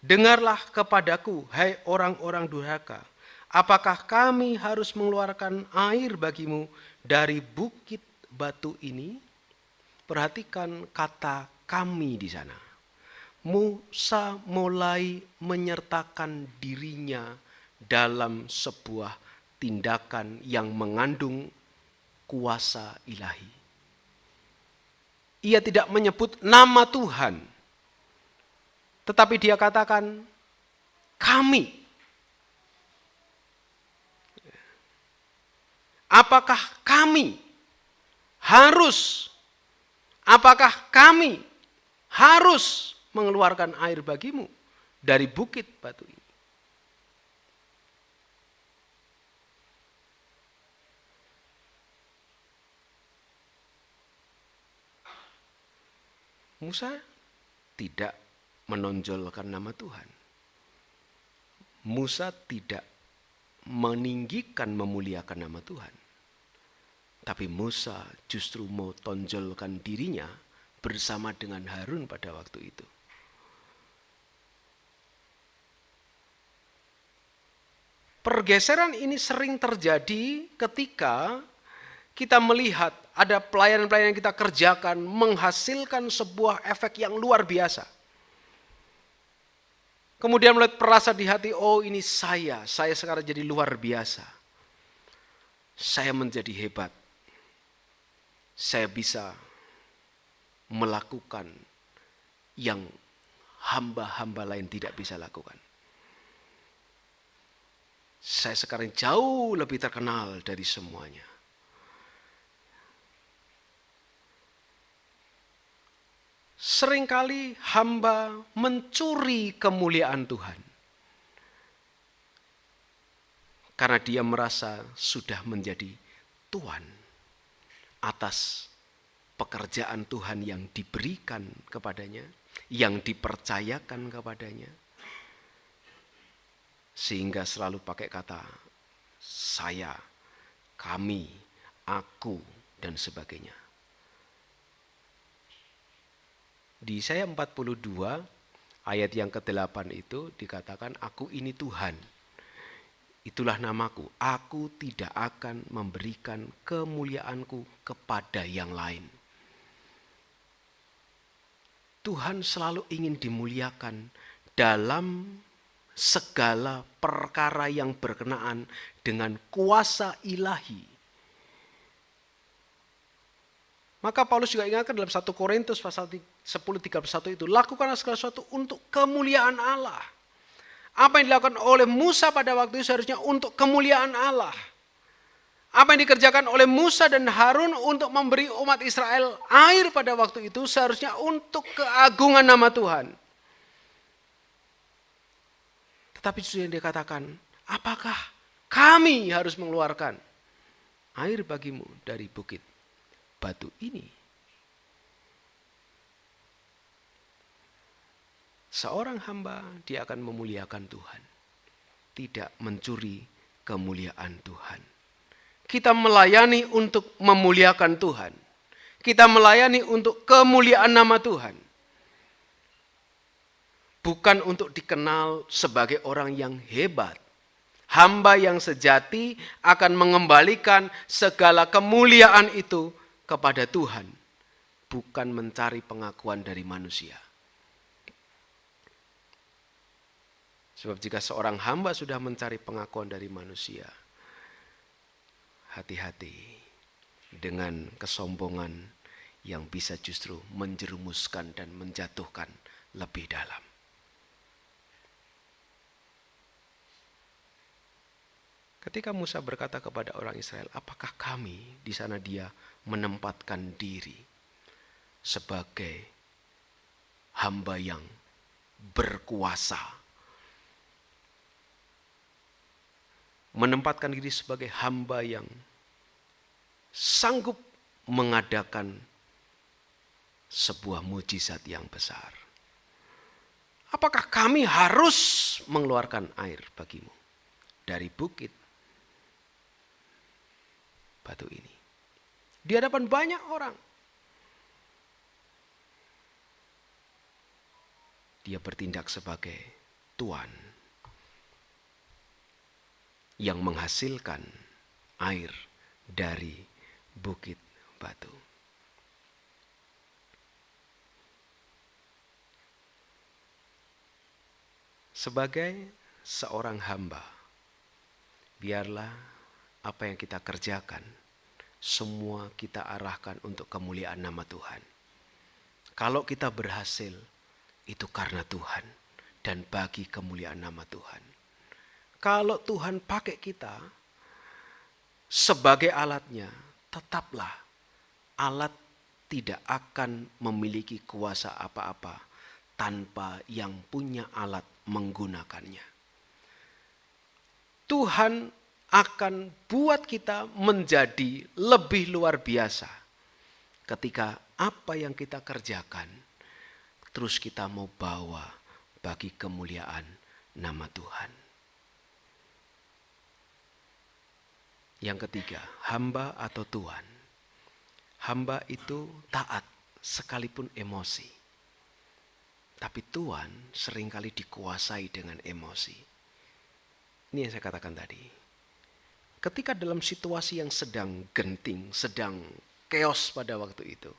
"Dengarlah kepadaku, hai orang-orang durhaka, apakah kami harus mengeluarkan air bagimu dari bukit batu ini?" Perhatikan kata "kami" di sana. Musa mulai menyertakan dirinya dalam sebuah tindakan yang mengandung kuasa ilahi. Ia tidak menyebut nama Tuhan, tetapi dia katakan kami. Apakah kami harus mengeluarkan air bagimu dari bukit batu ini? Musa tidak menonjolkan nama Tuhan. Musa tidak meninggikan, memuliakan nama Tuhan. Tapi Musa justru mau tonjolkan dirinya bersama dengan Harun pada waktu itu. Pergeseran ini sering terjadi ketika kita melihat ada pelayanan-pelayanan yang kita kerjakan menghasilkan sebuah efek yang luar biasa. Kemudian melihat perasa di hati, oh ini saya sekarang jadi luar biasa. Saya menjadi hebat. Saya bisa melakukan yang hamba-hamba lain tidak bisa lakukan. Saya sekarang jauh lebih terkenal dari semuanya. Seringkali hamba mencuri kemuliaan Tuhan. Karena dia merasa sudah menjadi tuan atas pekerjaan Tuhan yang diberikan kepadanya, yang dipercayakan kepadanya. Sehingga selalu pakai kata saya, kami, aku, dan sebagainya. Di Yesaya 42 ayat yang ke-8 itu dikatakan, aku ini Tuhan, itulah namaku, aku tidak akan memberikan kemuliaanku kepada yang lain. Tuhan selalu ingin dimuliakan dalam segala perkara yang berkenaan dengan kuasa ilahi. Maka Paulus juga ingatkan dalam 1 Korintus pasal 10:31 itu, lakukanlah segala sesuatu untuk kemuliaan Allah. Apa yang dilakukan oleh Musa pada waktu itu seharusnya untuk kemuliaan Allah. Apa yang dikerjakan oleh Musa dan Harun untuk memberi umat Israel air pada waktu itu seharusnya untuk keagungan nama Tuhan. Tetapi justru yang dikatakan, apakah kami harus mengeluarkan air bagimu dari bukit batu ini? Seorang hamba dia akan memuliakan Tuhan, tidak mencuri kemuliaan Tuhan. Kita melayani untuk memuliakan Tuhan. Kita melayani untuk kemuliaan nama Tuhan. bukan untuk dikenal sebagai orang yang hebat. Hamba yang sejati akan mengembalikan segala kemuliaan itu kepada Tuhan, bukan mencari pengakuan dari manusia. Sebab jika seorang hamba sudah mencari pengakuan dari manusia, hati-hati dengan kesombongan yang bisa justru menjerumuskan dan menjatuhkan lebih dalam. Ketika Musa berkata kepada orang Israel, apakah kami, di sana dia menempatkan diri sebagai hamba yang berkuasa. Menempatkan diri sebagai hamba yang sanggup mengadakan sebuah mujizat yang besar. Apakah kami harus mengeluarkan air bagimu dari bukit batu ini? Di hadapan banyak orang. Dia bertindak sebagai tuan yang menghasilkan air dari bukit batu. Sebagai seorang hamba, biarlah apa yang kita kerjakan, semua kita arahkan untuk kemuliaan nama Tuhan. Kalau kita berhasil, itu karena Tuhan dan bagi kemuliaan nama Tuhan. Kalau Tuhan pakai kita sebagai alatnya, tetaplah alat tidak akan memiliki kuasa apa-apa tanpa yang punya alat menggunakannya. Tuhan akan buat kita menjadi lebih luar biasa ketika apa yang kita kerjakan terus kita mau bawa bagi kemuliaan nama Tuhan. Yang ketiga, hamba atau tuan. Hamba itu taat sekalipun emosi. Tapi tuan seringkali dikuasai dengan emosi. Ini yang saya katakan tadi. Ketika dalam situasi yang sedang genting, sedang chaos pada waktu itu.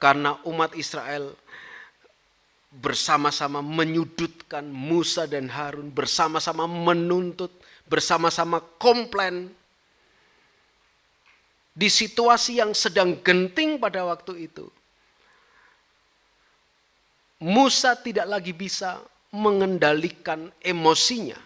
Karena umat Israel bersama-sama menyudutkan Musa dan Harun, bersama-sama menuntut, bersama-sama komplain. Di situasi yang sedang genting pada waktu itu, Musa tidak lagi bisa mengendalikan emosinya.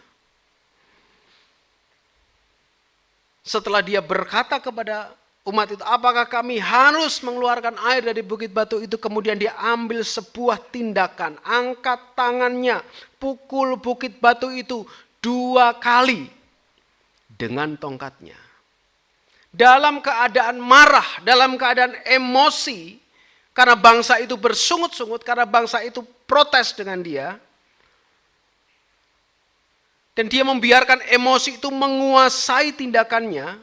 Setelah dia berkata kepada umat itu, apakah kami harus mengeluarkan air dari bukit batu itu? Kemudian dia ambil sebuah tindakan, angkat tangannya, pukul bukit batu itu 2 kali dengan tongkatnya. Dalam keadaan marah, dalam keadaan emosi, karena bangsa itu bersungut-sungut, karena bangsa itu protes dengan dia. Dan dia membiarkan emosi itu menguasai tindakannya.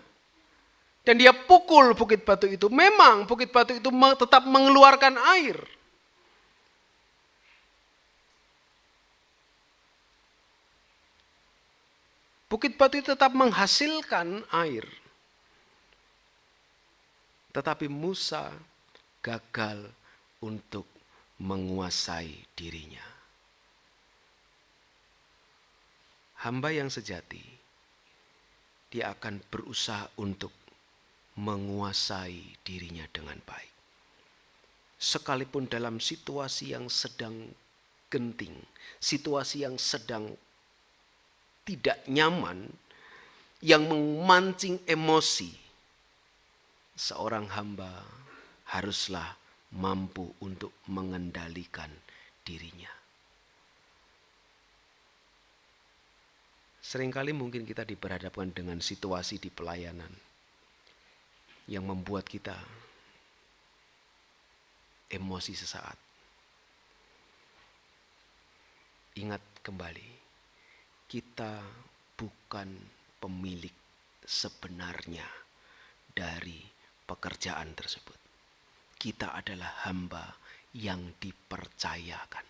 Dan dia pukul bukit batu itu. Memang bukit batu itu tetap mengeluarkan air. Bukit batu itu tetap menghasilkan air. Tetapi Musa gagal untuk menguasai dirinya. Hamba yang sejati, dia akan berusaha untuk menguasai dirinya dengan baik. Sekalipun dalam situasi yang sedang genting, situasi yang sedang tidak nyaman, yang memancing emosi, seorang hamba haruslah mampu untuk mengendalikan dirinya. Seringkali mungkin kita diperhadapkan dengan situasi di pelayanan yang membuat kita emosi sesaat. Ingat kembali, kita bukan pemilik sebenarnya dari pekerjaan tersebut. Kita adalah hamba yang dipercayakan.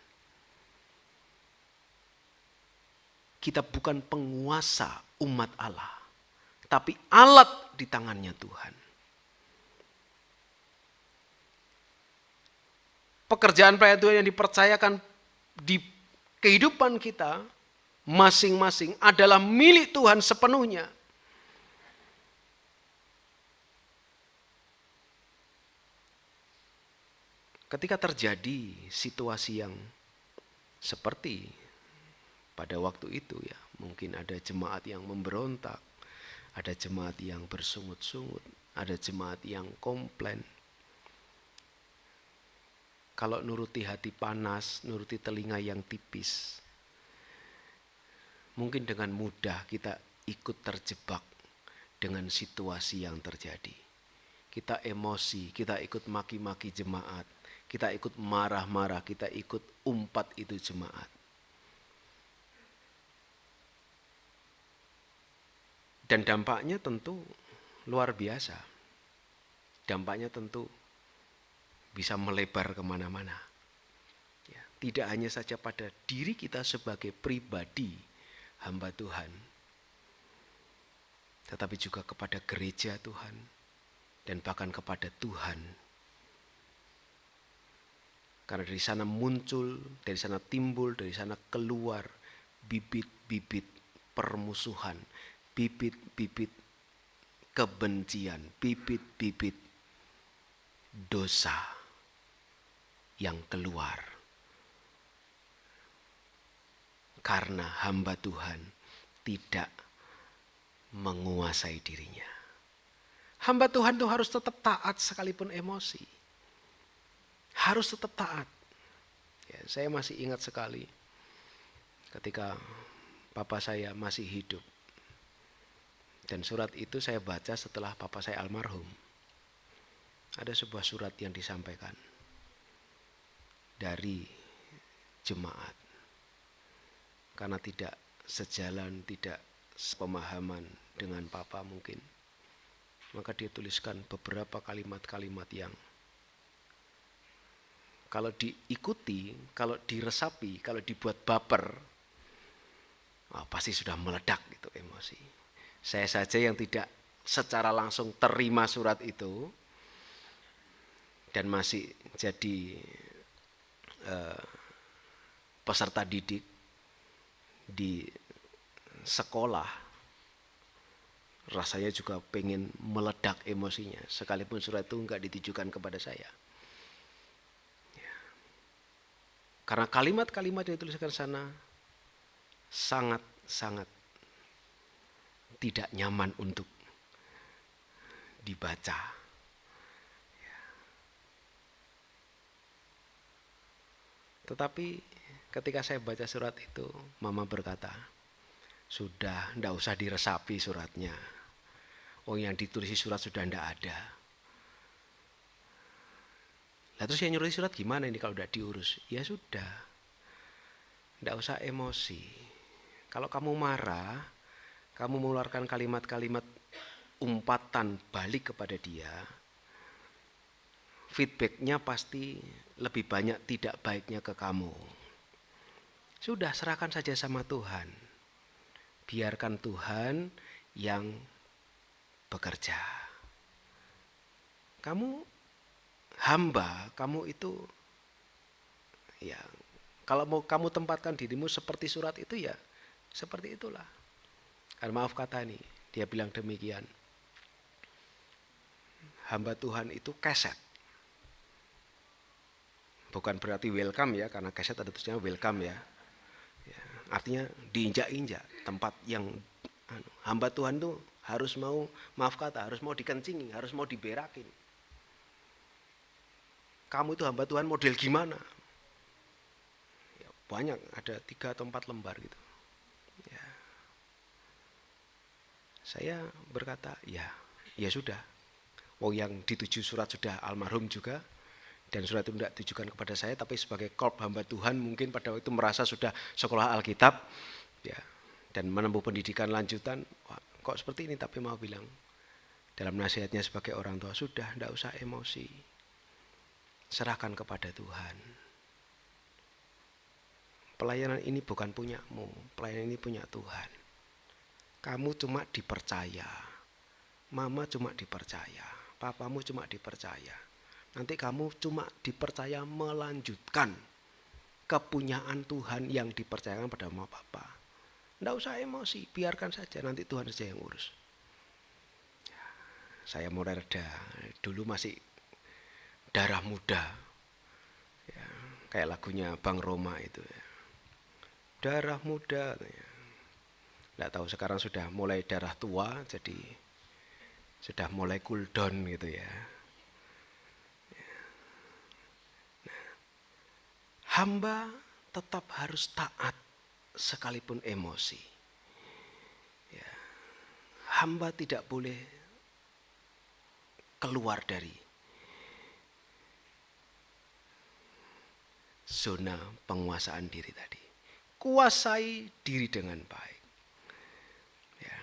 kita bukan penguasa umat Allah, tapi alat di tangannya Tuhan. Pekerjaan pelayan Tuhan yang dipercayakan di kehidupan kita masing-masing adalah milik Tuhan sepenuhnya. Ketika terjadi situasi yang seperti pada waktu itu ya, mungkin ada jemaat yang memberontak, ada jemaat yang bersungut-sungut, ada jemaat yang komplain. Kalau nuruti hati panas, nuruti telinga yang tipis, mungkin dengan mudah kita ikut terjebak dengan situasi yang terjadi. Kita emosi, kita ikut maki-maki jemaat, kita ikut marah-marah, kita ikut umpat itu jemaat. Dan dampaknya tentu luar biasa. Dampaknya tentu bisa melebar kemana-mana. Ya, tidak hanya saja pada diri kita sebagai pribadi hamba Tuhan, tetapi juga kepada gereja Tuhan dan bahkan kepada Tuhan. Karena dari sana muncul, dari sana timbul, dari sana keluar bibit-bibit permusuhan, bibit-bibit kebencian, bibit-bibit dosa yang keluar. Karena hamba Tuhan tidak menguasai dirinya. Hamba Tuhan itu harus tetap taat sekalipun emosi. Harus tetap taat. Ya, saya masih ingat sekali ketika papa saya masih hidup. Dan surat itu saya baca setelah papa saya almarhum. Ada sebuah surat yang disampaikan dari jemaat. Karena tidak sejalan, tidak sepemahaman dengan papa mungkin. Maka dia tuliskan beberapa kalimat-kalimat yang kalau diikuti, kalau diresapi, kalau dibuat baper, pasti sudah meledak gitu emosi. Saya saja yang tidak secara langsung terima surat itu dan masih jadi peserta didik di sekolah, rasanya juga pengen meledak emosinya, sekalipun surat itu enggak ditujukan kepada saya. Ya. Karena kalimat-kalimat yang dituliskan sana sangat-sangat tidak nyaman untuk dibaca. Ya. Tetapi ketika saya baca surat itu, mama berkata, sudah, ndak usah diresapi suratnya. Oh, yang ditulis surat sudah ndak ada. Lah terus yang nyuruh surat gimana ini kalau udah diurus? Ya sudah, ndak usah emosi. Kalau kamu marah, kamu mengeluarkan kalimat-kalimat umpatan balik kepada dia, feedbacknya pasti lebih banyak tidak baiknya ke kamu. Sudah, serahkan saja sama Tuhan. Biarkan Tuhan yang bekerja. Kamu hamba, kamu itu ya, kalau mau kamu tempatkan dirimu seperti surat itu ya, seperti itulah. Karena maaf kata nih, dia bilang demikian. Hamba Tuhan itu keset. Bukan berarti welcome ya, karena keset ada tulisannya welcome ya. Artinya diinjak-injak, tempat yang hamba Tuhan tuh harus mau, maaf kata, harus mau dikencingi, harus mau diberakin. Kamu itu hamba Tuhan model gimana? Ya, banyak, ada 3 atau 4 lembar gitu. Ya. Saya berkata, ya sudah. Oh, yang dituju surat sudah almarhum juga. Dan surat itu tidak ditujukan kepada saya, tapi sebagai korp hamba Tuhan mungkin pada waktu itu merasa sudah sekolah Alkitab ya, dan menempuh pendidikan lanjutan. Wah, kok seperti ini, tapi mau bilang dalam nasihatnya sebagai orang tua, sudah, tidak usah emosi, serahkan kepada Tuhan. pelayanan ini bukan punyamu, pelayanan ini punya Tuhan. Kamu cuma dipercaya, mama cuma dipercaya, papamu cuma dipercaya. Nanti kamu cuma dipercaya melanjutkan kepunyaan Tuhan yang dipercayakan pada mama papa. Nggak usah emosi, biarkan saja, nanti Tuhan saja yang urus. Saya mulai reda, dulu masih darah muda, ya, kayak lagunya Bang Roma itu, ya. Darah muda, ya. Nggak tahu sekarang sudah mulai darah tua, jadi sudah mulai cool down gitu ya. Nah, hamba tetap harus taat sekalipun emosi. Ya. Hamba tidak boleh keluar dari zona penguasaan diri tadi. Kuasai diri dengan baik. Ya.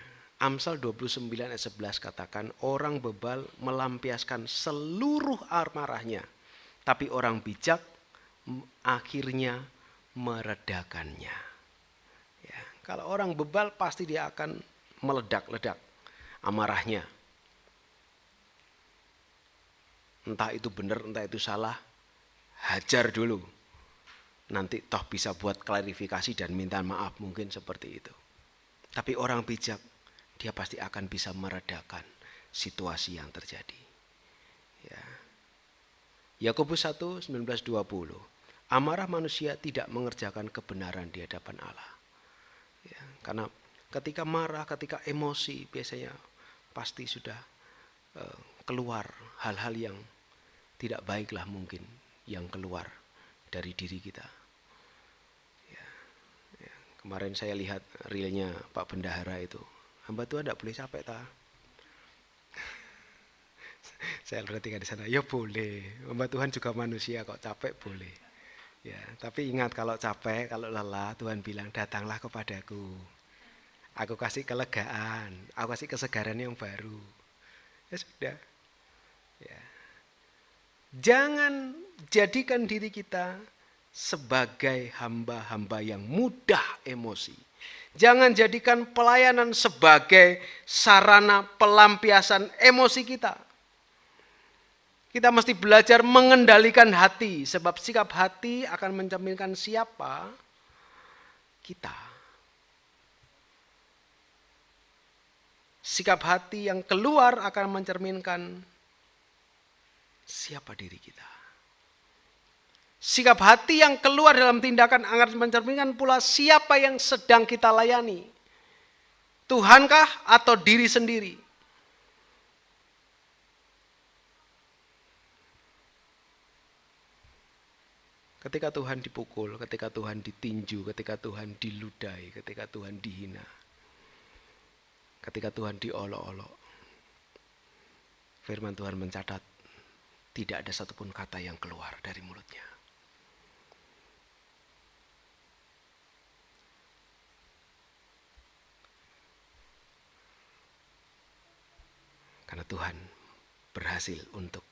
Amsal 29 ayat 11 katakan, orang bebal melampiaskan seluruh amarahnya, tapi orang bijak akhirnya meredakannya. Ya. Kalau orang bebal pasti dia akan meledak-ledak amarahnya. Entah itu benar, entah itu salah, hajar dulu. Nanti toh bisa buat klarifikasi dan minta maaf, mungkin seperti itu. Tapi orang bijak, dia pasti akan bisa meredakan situasi yang terjadi. Ya. Yakobus 1, 19-20. Amarah manusia tidak mengerjakan kebenaran di hadapan Allah. Ya, karena ketika marah, ketika emosi, biasanya pasti sudah keluar hal-hal yang tidak baiklah mungkin yang keluar dari diri kita. Ya, ya. Kemarin saya lihat reelnya Pak Bendahara itu. Hamba Tuhan tidak boleh capek ta? Saya perhatikan di sana, ya boleh. Hamba Tuhan juga manusia kok, capek boleh. Ya, tapi ingat kalau capek, kalau lelah, Tuhan bilang datanglah kepadaku. Aku kasih kelegaan, aku kasih kesegaran yang baru. Ya sudah. Ya. Jangan jadikan diri kita sebagai hamba-hamba yang mudah emosi. Jangan jadikan pelayanan sebagai sarana pelampiasan emosi kita. Kita mesti belajar mengendalikan hati, sebab sikap hati akan mencerminkan siapa kita. Sikap hati yang keluar akan mencerminkan siapa diri kita. Sikap hati yang keluar dalam tindakan akan mencerminkan pula siapa yang sedang kita layani. Tuhankah atau diri sendiri? Ketika Tuhan dipukul, ketika Tuhan ditinju, ketika Tuhan diludahi, ketika Tuhan dihina, ketika Tuhan diolok-olok, firman Tuhan mencatat, tidak ada satupun kata yang keluar dari mulutnya. Karena Tuhan berhasil untuk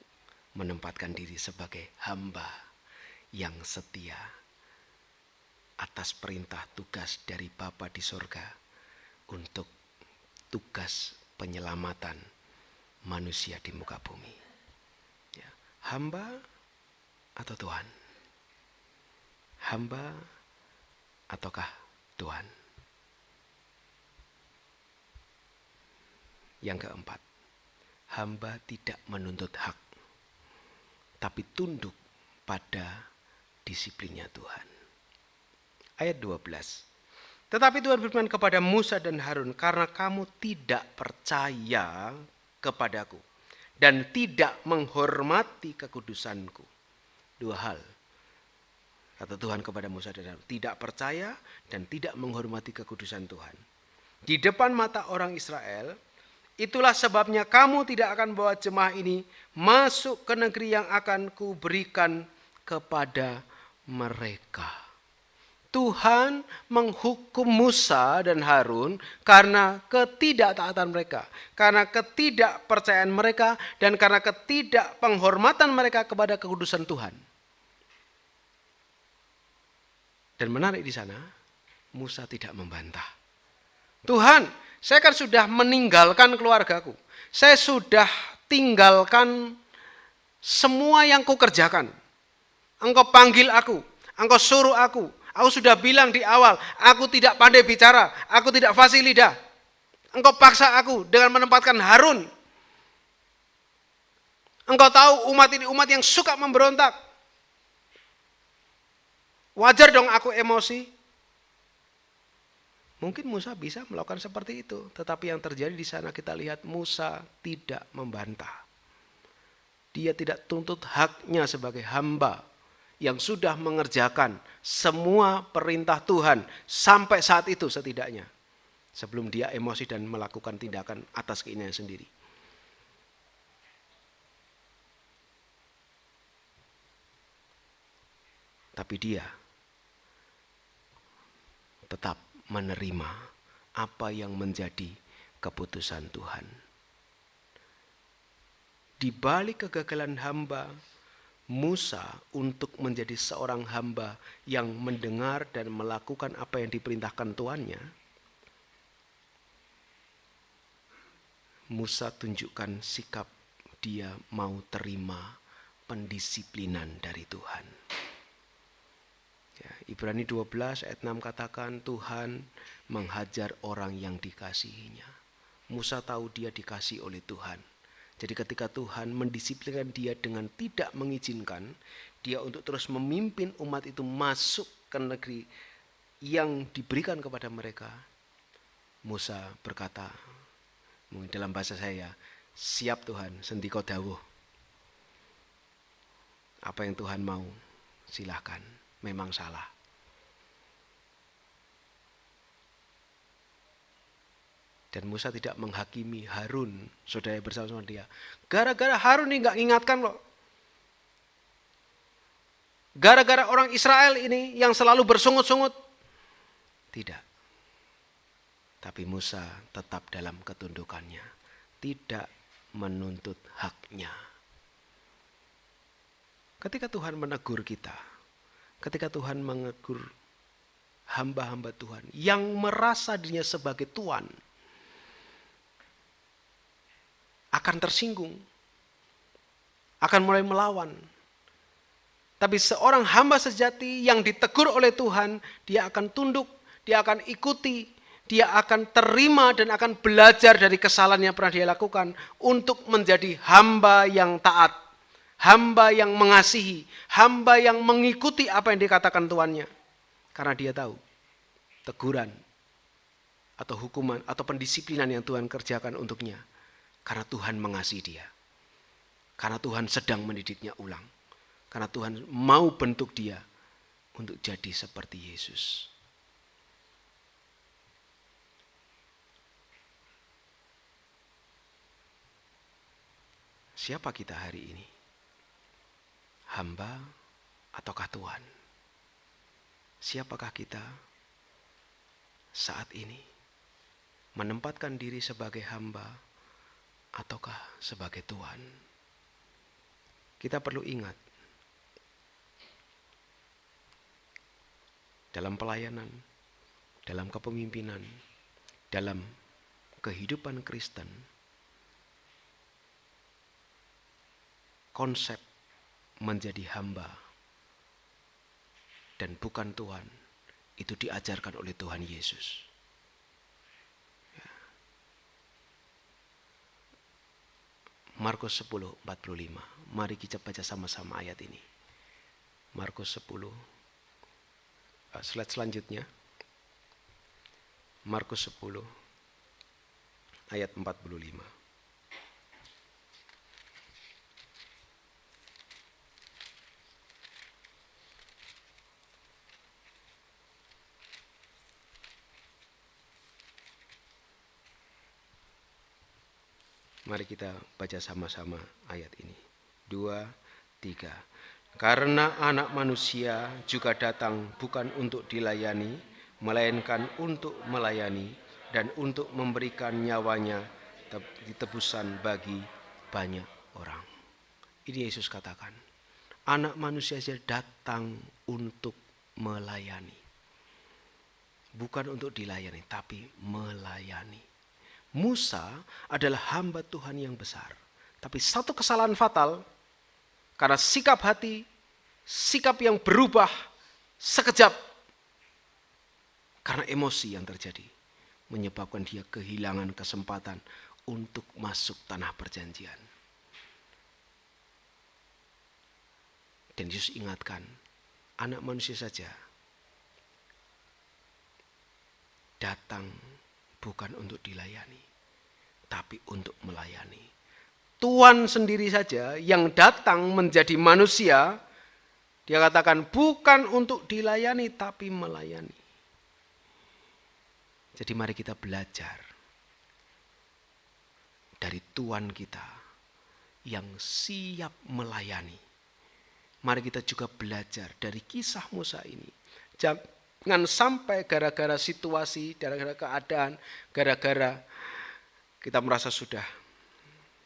menempatkan diri sebagai hamba yang setia atas perintah tugas dari Bapa di sorga untuk tugas penyelamatan manusia di muka bumi. Ya, hamba atau Tuhan? Hamba ataukah Tuhan? Yang keempat, hamba tidak menuntut hak, tapi tunduk pada disiplinnya Tuhan. Ayat 12. Tetapi Tuhan berfirman kepada Musa dan Harun, karena kamu tidak percaya kepadaku dan tidak menghormati kekudusanku. Dua hal. Kata Tuhan kepada Musa dan Harun, tidak percaya dan tidak menghormati kekudusan Tuhan. Di depan mata orang Israel, itulah sebabnya kamu tidak akan bawa jemaah ini masuk ke negeri yang akan kuberikan kepada mereka. Tuhan menghukum Musa dan Harun karena ketidaktaatan mereka, karena ketidakpercayaan mereka, dan karena ketidakpenghormatan mereka kepada kekudusan Tuhan. Dan menarik di sana, Musa tidak membantah. Tuhan, saya kan sudah meninggalkan keluargaku. Saya sudah tinggalkan semua yang kukerjakan. Engkau panggil aku, engkau suruh aku. Aku sudah bilang di awal, aku tidak pandai bicara, aku tidak fasih lidah. Engkau paksa aku dengan menempatkan Harun. Engkau tahu umat ini umat yang suka memberontak. Wajar dong aku emosi. Mungkin Musa bisa melakukan seperti itu. Tetapi yang terjadi di sana kita lihat Musa tidak membantah. Dia tidak tuntut haknya sebagai hamba yang sudah mengerjakan semua perintah Tuhan sampai saat itu setidaknya. Sebelum dia emosi dan melakukan tindakan atas keinginannya sendiri. Tapi dia tetap menerima apa yang menjadi keputusan Tuhan. Di balik kegagalan hamba Musa untuk menjadi seorang hamba yang mendengar dan melakukan apa yang diperintahkan tuannya, Musa tunjukkan sikap dia mau terima pendisiplinan dari Tuhan. Ya, Ibrani 12 ayat 6 katakan Tuhan menghajar orang yang dikasihinya. Musa tahu dia dikasihi oleh Tuhan. Jadi ketika Tuhan mendisiplinkan dia dengan tidak mengizinkan dia untuk terus memimpin umat itu masuk ke negeri yang diberikan kepada mereka, Musa berkata, mungkin dalam bahasa saya, siap Tuhan, sendiko dawuh. Apa yang Tuhan mau, silahkan. Memang salah. Dan Musa tidak menghakimi Harun, saudara bersama-sama dia. Gara-gara Harun ini gak ingatkan loh. Gara-gara orang Israel ini yang selalu bersungut-sungut. Tidak. Tapi Musa tetap dalam ketundukannya. Tidak menuntut haknya. Ketika Tuhan menegur kita, ketika Tuhan menegur hamba-hamba Tuhan yang merasa dirinya sebagai Tuhan, akan tersinggung, akan mulai melawan. Tapi seorang hamba sejati yang ditegur oleh Tuhan, dia akan tunduk, dia akan ikuti, dia akan terima dan akan belajar dari kesalahan yang pernah dia lakukan untuk menjadi hamba yang taat. Hamba yang mengasihi, hamba yang mengikuti apa yang dikatakan tuannya. Karena dia tahu teguran atau hukuman atau pendisiplinan yang Tuhan kerjakan untuknya. Karena Tuhan mengasihi dia. Karena Tuhan sedang mendidiknya ulang. Karena Tuhan mau bentuk dia untuk jadi seperti Yesus. Siapa kita hari ini? Hamba ataukah Tuhan? Siapakah kita saat ini? Menempatkan diri sebagai hamba ataukah sebagai Tuhan? Kita perlu ingat, dalam pelayanan, dalam kepemimpinan, dalam kehidupan Kristen, konsep menjadi hamba dan bukan Tuhan itu diajarkan oleh Tuhan Yesus. Ya. Markus 10:45. Mari kita baca sama-sama ayat ini. Markus 10. Slide selanjutnya. Markus 10 ayat 45. Mari kita baca sama-sama ayat ini. 2, 3. Karena anak manusia juga datang bukan untuk dilayani, melainkan untuk melayani dan untuk memberikan nyawanya tebusan bagi banyak orang. Ini Yesus katakan. Anak manusia datang untuk melayani. bukan untuk dilayani, tapi melayani. Musa adalah hamba Tuhan yang besar. Tapi satu kesalahan fatal, karena sikap hati, sikap yang berubah sekejap, karena emosi yang terjadi, menyebabkan dia kehilangan kesempatan untuk masuk tanah perjanjian. Dan Yesus ingatkan, anak manusia saja datang bukan untuk dilayani, tapi untuk melayani. Tuhan sendiri saja yang datang menjadi manusia, dia katakan bukan untuk dilayani, tapi melayani. Jadi mari kita belajar dari Tuhan kita yang siap melayani. Mari kita juga belajar dari kisah Musa ini. Jangan sampai gara-gara situasi, gara-gara keadaan, gara-gara kita merasa sudah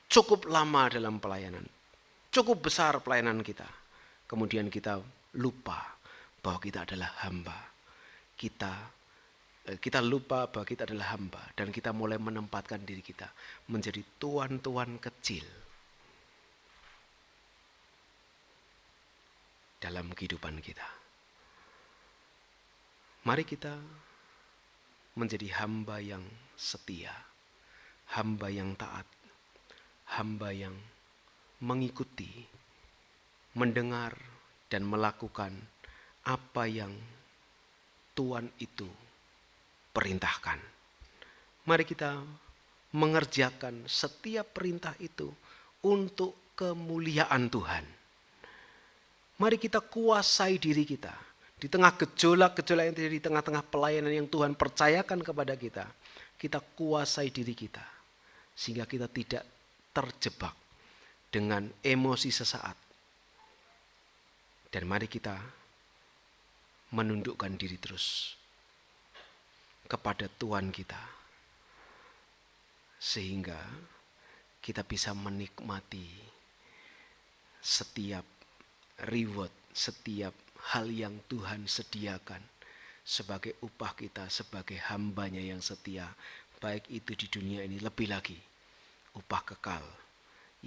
cukup lama dalam pelayanan, cukup besar pelayanan kita. Kemudian kita lupa bahwa kita adalah hamba. Kita lupa bahwa kita adalah hamba. Dan kita mulai menempatkan diri kita menjadi tuan-tuan kecil dalam kehidupan kita. Mari kita menjadi hamba yang setia, hamba yang taat, hamba yang mengikuti, mendengar dan melakukan apa yang Tuhan itu perintahkan. Mari kita mengerjakan setiap perintah itu untuk kemuliaan Tuhan. Mari kita kuasai diri kita. Di tengah gejolak-gejolak yang terjadi, di tengah-tengah pelayanan yang Tuhan percayakan kepada kita, kita kuasai diri kita. Sehingga kita tidak terjebak dengan emosi sesaat. Dan mari kita menundukkan diri terus kepada Tuhan kita. Sehingga kita bisa menikmati setiap reward, setiap hal yang Tuhan sediakan sebagai upah kita sebagai hambanya yang setia, baik itu di dunia ini, lebih lagi upah kekal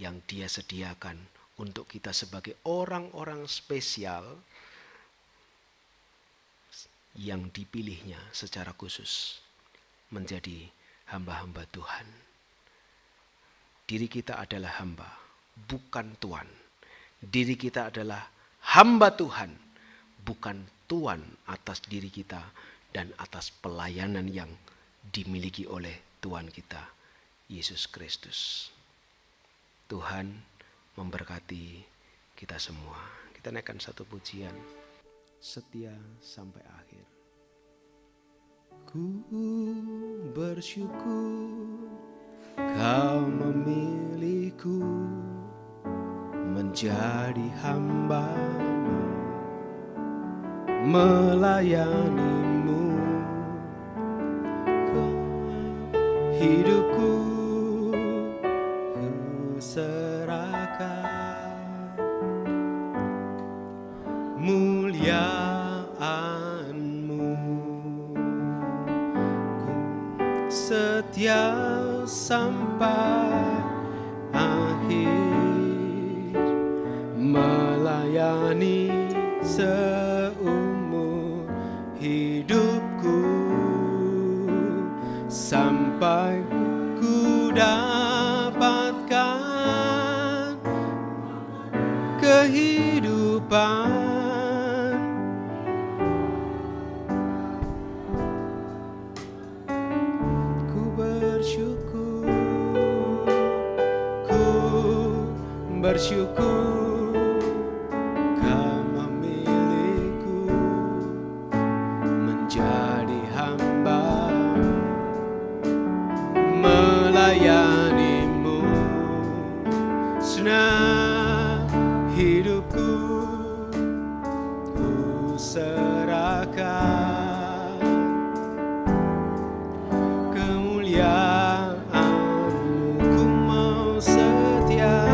yang Dia sediakan untuk kita sebagai orang-orang spesial yang dipilihnya secara khusus menjadi hamba-hamba Tuhan. Diri kita adalah hamba, bukan tuan. Diri kita adalah hamba Tuhan, bukan tuan atas diri kita dan atas pelayanan yang dimiliki oleh Tuhan kita, Yesus Kristus. Tuhan memberkati kita semua. Kita naikkan satu pujian, setia sampai akhir. Ku bersyukur Kau memilihku menjadi hamba-Mu, melayani-Mu. Hidupku ku serahkan, muliaan-Mu. Ku setia sampai akhir, melayani seumur hidupku, sampai ku dapatkan kehidupan. Ku bersyukur Kau memilihku menjadi hamba, melayani-Mu. Senang hidupku ku serahkan, kemuliaan-Mu ku mau setia.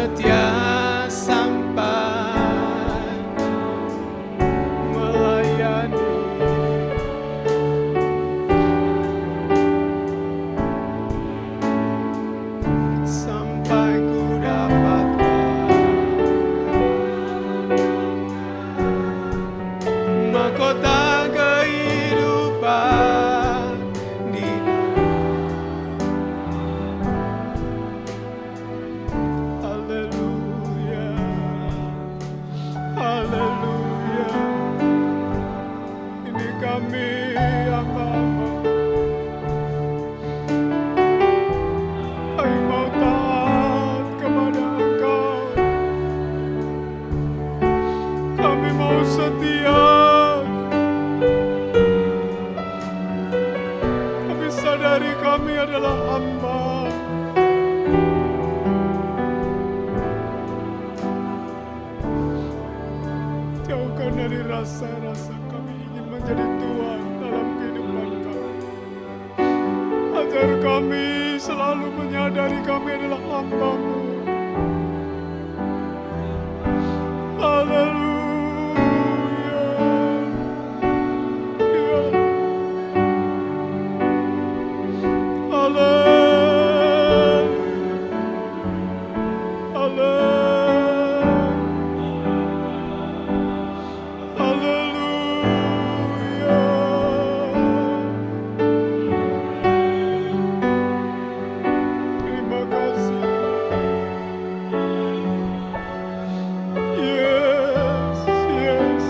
setia sampai melayani. Sampai ku dapatkan mahkota kehidupan di Haleluya, haleluya. Ini kami hamba-hamba, kami mau taat kepada Engkau, kami mau setia. Kami sadari kami adalah hamba. Jauhkan dari rasa-rasa kami ingin menjadi Tuhan dalam kehidupan kami. Ajar kami selalu menyadari kami adalah hamba-Mu. Haleluya. Ya. Haleluya. Haleluya. Haleluya. Terima kasih. Yes, yes, yes.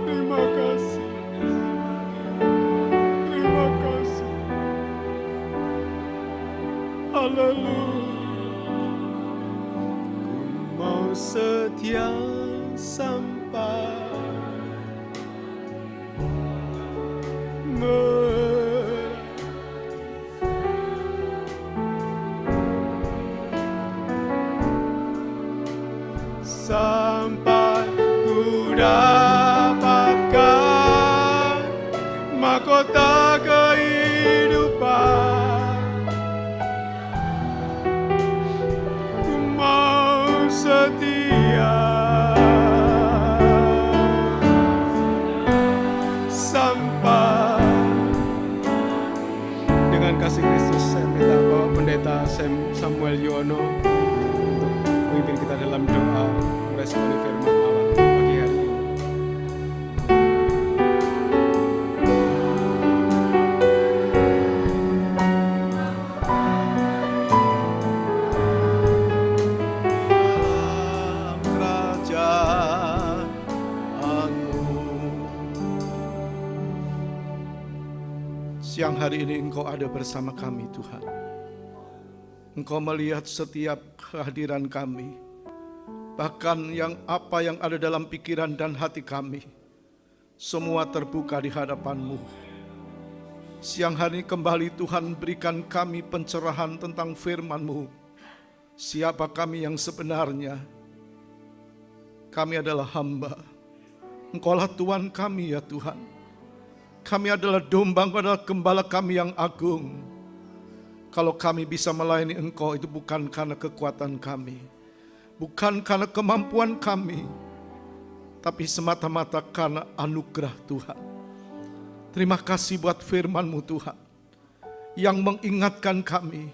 Terima kasih. Terima kasih. Haleluya. Ku mau setia sampai sampai ku dapatkan mahkota kehidupan. Ku mau setia sampai. Dengan kasih Kristus saya minta Bapak Pendeta Samuel Yono untuk memimpin kita dalam doa meresponi firman Allah pagi hari ini. Dalam kerajaan-Mu. Siang hari ini Engkau ada bersama kami Tuhan. Engkau melihat setiap kehadiran kami, bahkan apa yang ada dalam pikiran dan hati kami, semua terbuka di hadapan-Mu. Siang hari ini kembali Tuhan berikan kami pencerahan tentang firman-Mu. Siapa kami yang sebenarnya? Kami adalah hamba. Engkaulah Tuhan kami ya Tuhan. Kami adalah domba, Engkau adalah gembala kami yang agung. Kalau kami bisa melayani Engkau itu bukan karena kekuatan kami, bukan karena kemampuan kami, tapi semata-mata karena anugerah Tuhan. Terima kasih buat firman-Mu Tuhan, yang mengingatkan kami,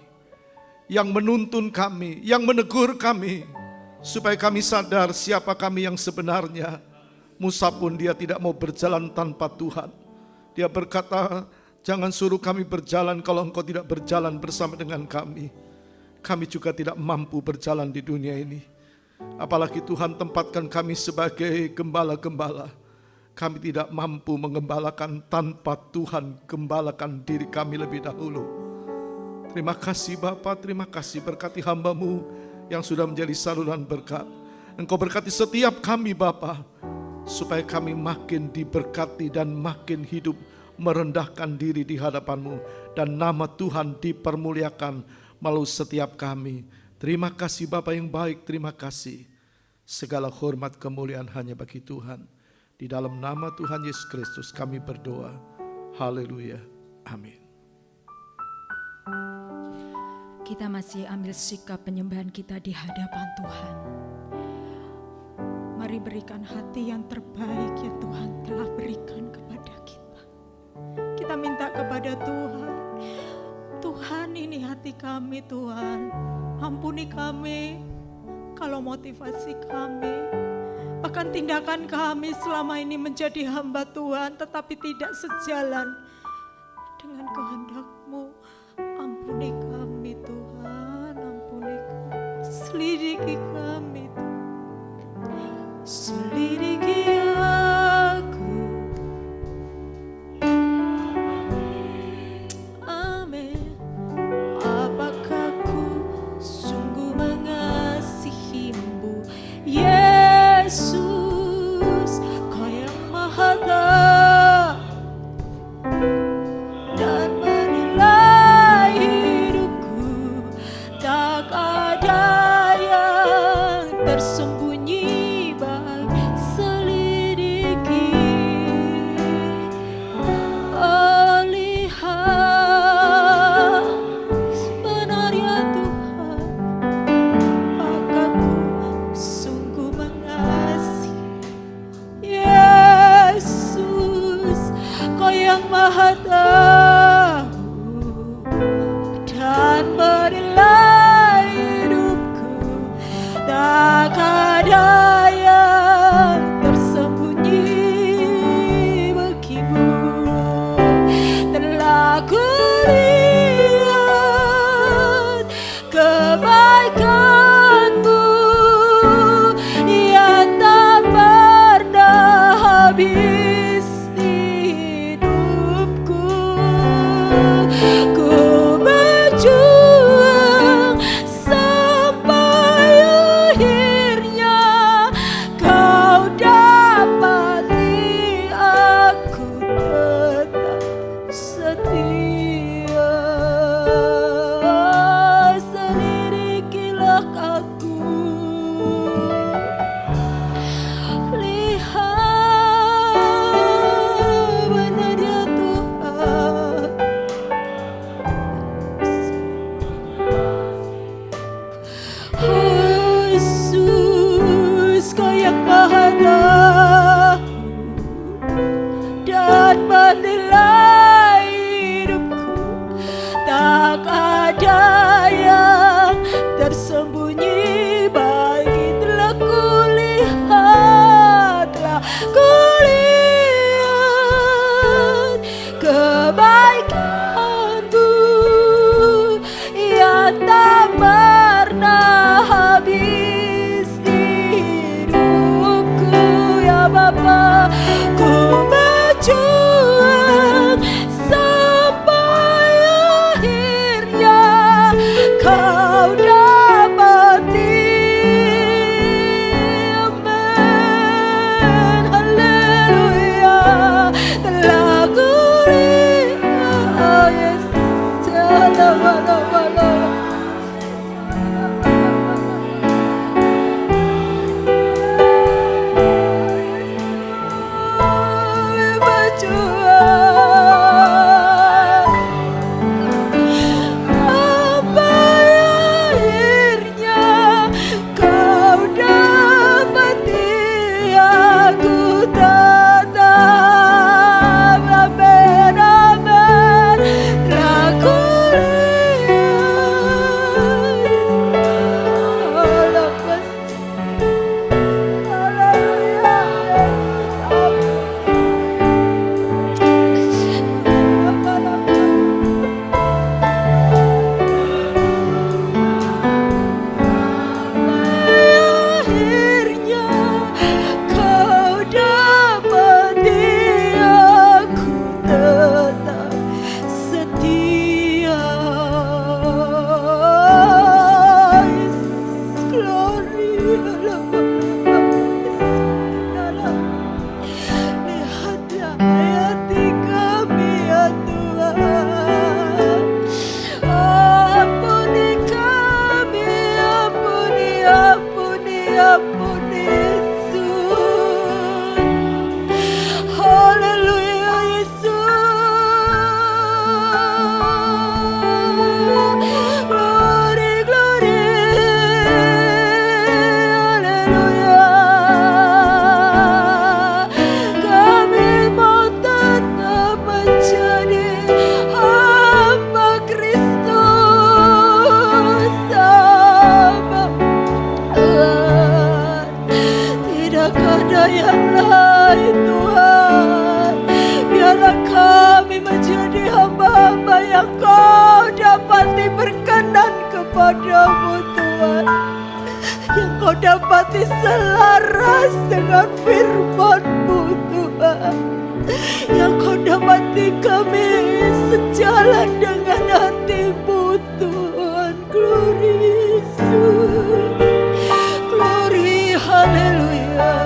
yang menuntun kami, yang menegur kami, supaya kami sadar siapa kami yang sebenarnya. Musa pun dia tidak mau berjalan tanpa Tuhan. Dia berkata, jangan suruh kami berjalan kalau Engkau tidak berjalan bersama dengan kami. Kami juga tidak mampu berjalan di dunia ini. Apalagi Tuhan tempatkan kami sebagai gembala-gembala. Kami tidak mampu mengembalakan tanpa Tuhan gembalakan diri kami lebih dahulu. Terima kasih Bapa, terima kasih berkati hamba-Mu yang sudah menjadi saluran berkat. Engkau berkati setiap kami Bapa, supaya kami makin diberkati dan makin hidup merendahkan diri di hadapan-Mu, dan nama Tuhan dipermuliakan melalui setiap kami. Terima kasih Bapa yang baik, terima kasih. Segala hormat kemuliaan hanya bagi Tuhan. Di dalam nama Tuhan Yesus Kristus kami berdoa. Haleluya. Amin. Kita masih ambil sikap penyembahan kita di hadapan Tuhan. Mari berikan hati yang terbaik yang Tuhan telah berikan kepada kita. Kita minta kepada Tuhan, Tuhan ini hati kami Tuhan. Ampuni kami kalau motivasi kami, bahkan tindakan kami selama ini menjadi hamba Tuhan tetapi tidak sejalan dengan kehendak-Mu. Ampuni kami Tuhan, ampuni kami. Selidiki kami Tuhan. Selidiki aku. Amin. Apakah ku sungguh mengasihi-Mu, Yesus, Kau yang Maha Tahu dan menilai hidupku. Tak ada yang tersembunyi baik selidiki. Oh, lihat benar ya Tuhan, maka ku sungguh mengasihi Yesus, Kau yang Maha Tahu dan menilai hidupku. Tak ada yang tersembunyi bagimu. Telah kulihat kebaikan-Mu yang tak pernah habis di hidupku. yang lain Tuhan. Biarlah kami menjadi hamba-hamba yang Kau dapati berkenan kepadamu Tuhan, yang Kau dapati selaras dengan firman-Mu Tuhan, yang Kau dapati kami sejalan dengan hati-Mu Tuhan. Glory Yesus, glory, haleluya,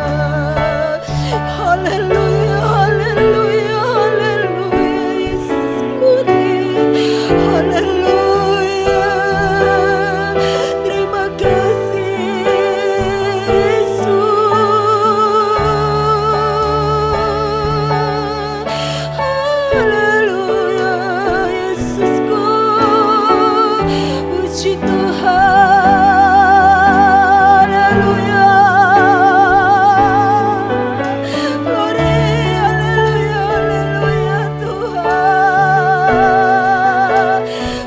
haleluya, haleluya, haleluya, Yesus, glory, haleluya. Terima kasih Yesus, haleluya, Yesusku, puji Tuhan, haleluya, glory, haleluya, haleluya Tuhan,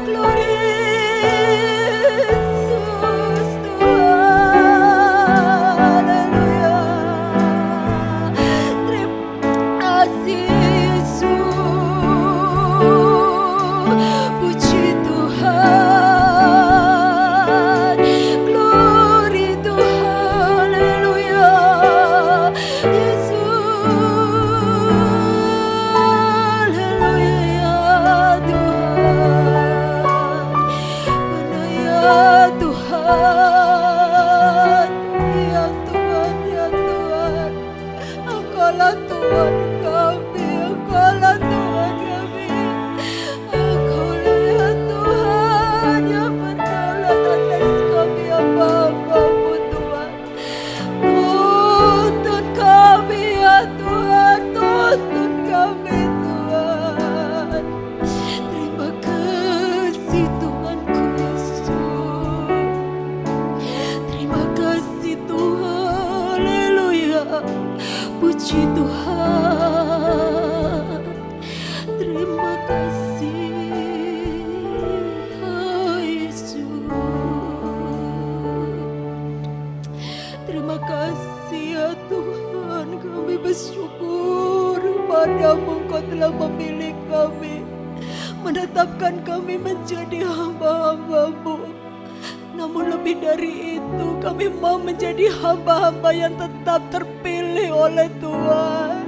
glory Yesus Tuhan, haleluya. Terima kasih Yesus, puji Tuhan, glory Tuhan, haleluya, Yesus, haleluya Tuhan, benar ya Tuhan, ya Tuhan, ya Tuhan, Engkaulah Tuhan kami, Engkaulah Tuhan kami, Engkaulah ya Tuhan yang berdaulat atas kami, hamba-Hamba-Mu Tuhan. Tuntun kami ya Tuhan, tuntun kami Tuhan. Terima kasih Tuhanku Yesus, terima kasih Tuhan, haleluya, puji Tuhan, terima kasih Yesus, terima kasih ya Tuhan. Kami bersyukur padamu, Engkau telah memilih kami, menetapkan kami menjadi hamba-hamba-Mu. Namun lebih dari itu, kami mau menjadi hamba-hamba yang tetap terpilih oleh Tuhan,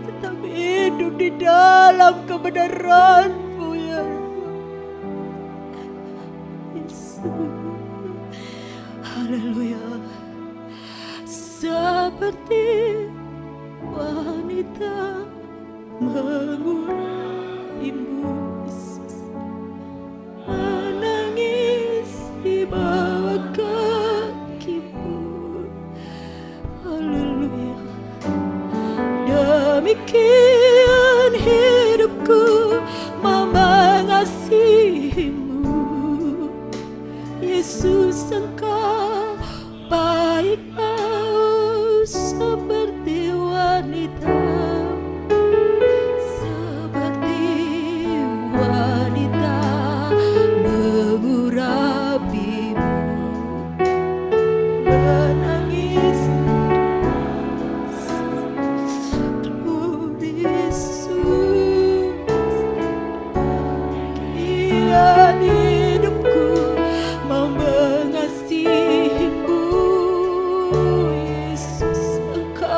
tetap hidup di dalam kebenaran-Mu ya Yesus, haleluya. Seperti wanita mengurapimu Yesus, menangis di bawah kaki-Mu, haleluya. Demikian hidupku mau mengasihi-Mu Yesus, Engkau baik mau seperti wanita, seperti wanita mengurapimu, menangis. Glory Yesus, kian hidupku mau mengasihi-Mu Yesus, Engkau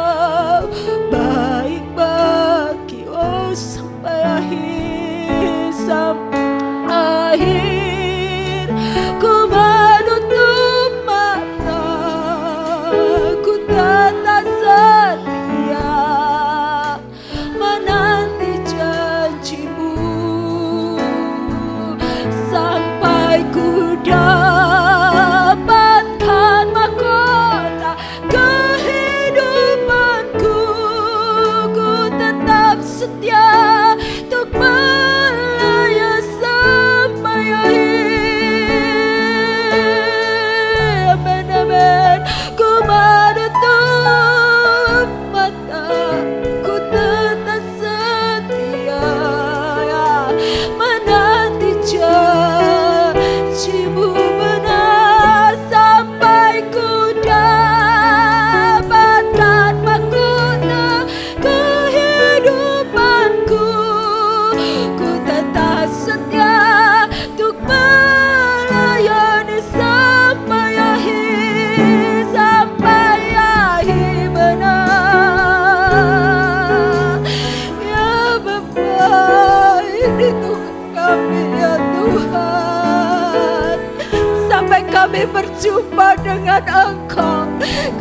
kami berjumpa dengan Engkau.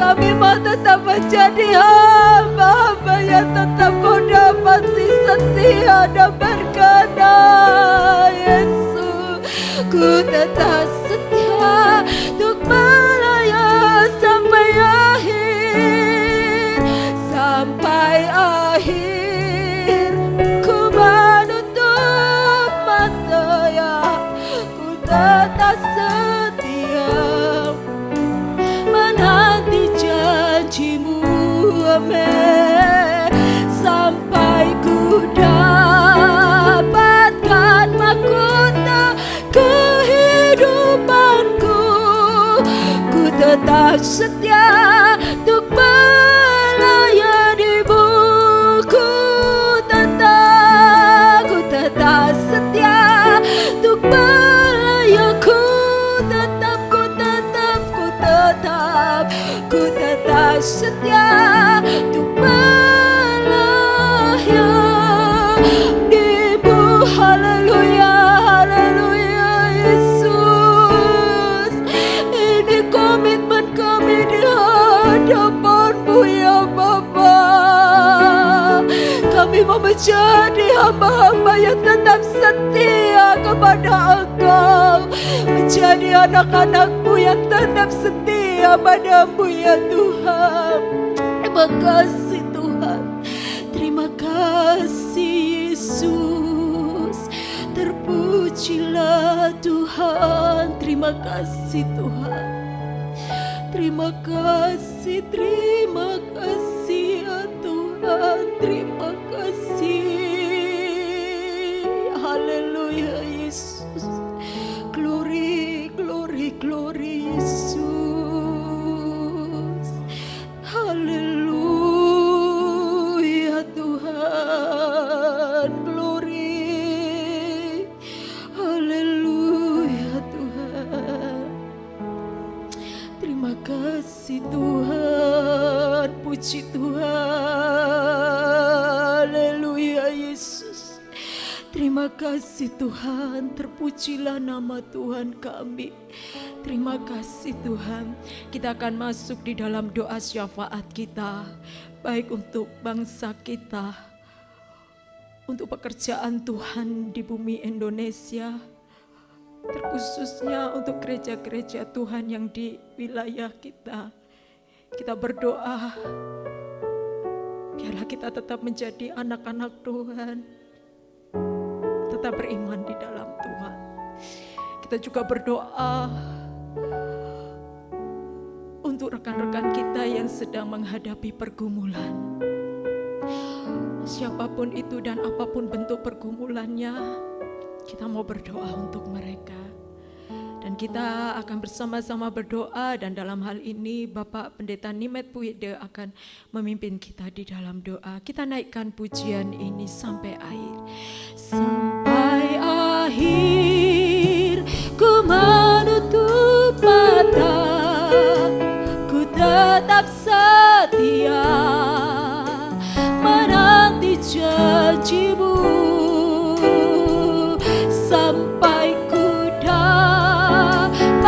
Kami mau tetap menjadi hamba-hamba yang tetap Kau dapati setia dan berkenan. Yesus, ku tetap setia untuk melayani sampai akhir. Sampai akhir ku menutup mata, ya ku tetap setia menanti janji-Mu. Amin. Sampai ku dapatkan mahkota kehidupanku, ku tetap setia untuk melayani-Mu. Ku tetap setia untuk melayani. Ku tetap setia untuk melayani-Mu. Haleluya, haleluya Yesus. Ini komitmen kami di hadapan-Mu ya Bapa. Kami mau menjadi hamba-hamba yang tetap setia kepada Engkau, menjadi anak-anak-Mu yang tetap setia padamu ya Tuhan. Terima kasih Tuhan, terima kasih Yesus. Terpujilah Tuhan, terima kasih Tuhan. Terima kasih ya Tuhan, terima kasih. Haleluya Yesus. Glory, glory, glory Yesus. Haleluya Tuhan. Glory. Haleluya Tuhan. Terima kasih Tuhan. Puji Tuhan. Haleluya Yesus. Terima kasih Tuhan, terpujilah nama Tuhan kami. Terima kasih Tuhan. Kita akan masuk di dalam doa syafaat kita, baik untuk bangsa kita, untuk pekerjaan Tuhan di bumi Indonesia, terkhususnya untuk gereja-gereja Tuhan yang di wilayah kita. Kita berdoa, biarlah kita tetap menjadi anak-anak Tuhan, tetap beriman di dalam Tuhan. Kita juga berdoa untuk rekan-rekan kita yang sedang menghadapi pergumulan. Siapapun itu dan apapun bentuk pergumulannya, kita mau berdoa untuk mereka. Dan kita akan bersama-sama berdoa, dan dalam hal ini Bapak Pendeta Nimet Puide akan memimpin kita di dalam doa. Kita naikkan pujian ini sampai akhir. Sampai akhir ku menutup mata, ku tetap setia menanti janji-Mu. Sampai ku dapatkan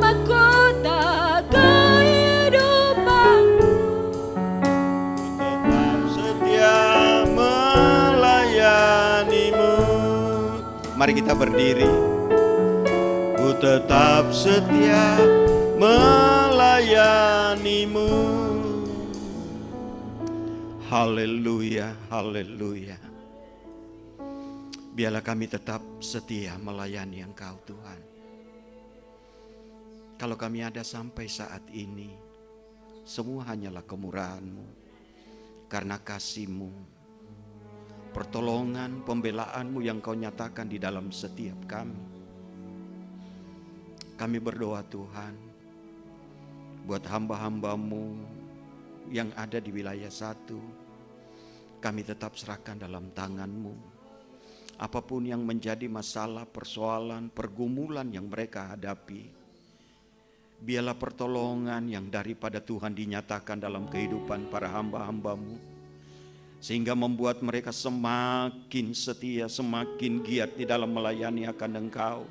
mahkota kehidupanku, tetap setia melayani-Mu. Mari kita berdiri. Ku tetap setia melayani-Mu. Haleluya, haleluya. Biarlah kami tetap setia melayani Engkau Tuhan. Kalau kami ada sampai saat ini, semua hanyalah kemurahan-Mu, karena kasih-Mu, pertolongan, pembelaan-Mu yang Kau nyatakan di dalam setiap kami. Kami berdoa Tuhan, buat hamba-hamba-Mu yang ada di wilayah 1, kami tetap serahkan dalam tangan-Mu. Apapun yang menjadi masalah, persoalan, pergumulan yang mereka hadapi, biarlah pertolongan yang daripada Tuhan dinyatakan dalam kehidupan para hamba-hamba-Mu, sehingga membuat mereka semakin setia, semakin giat di dalam melayani akan Engkau.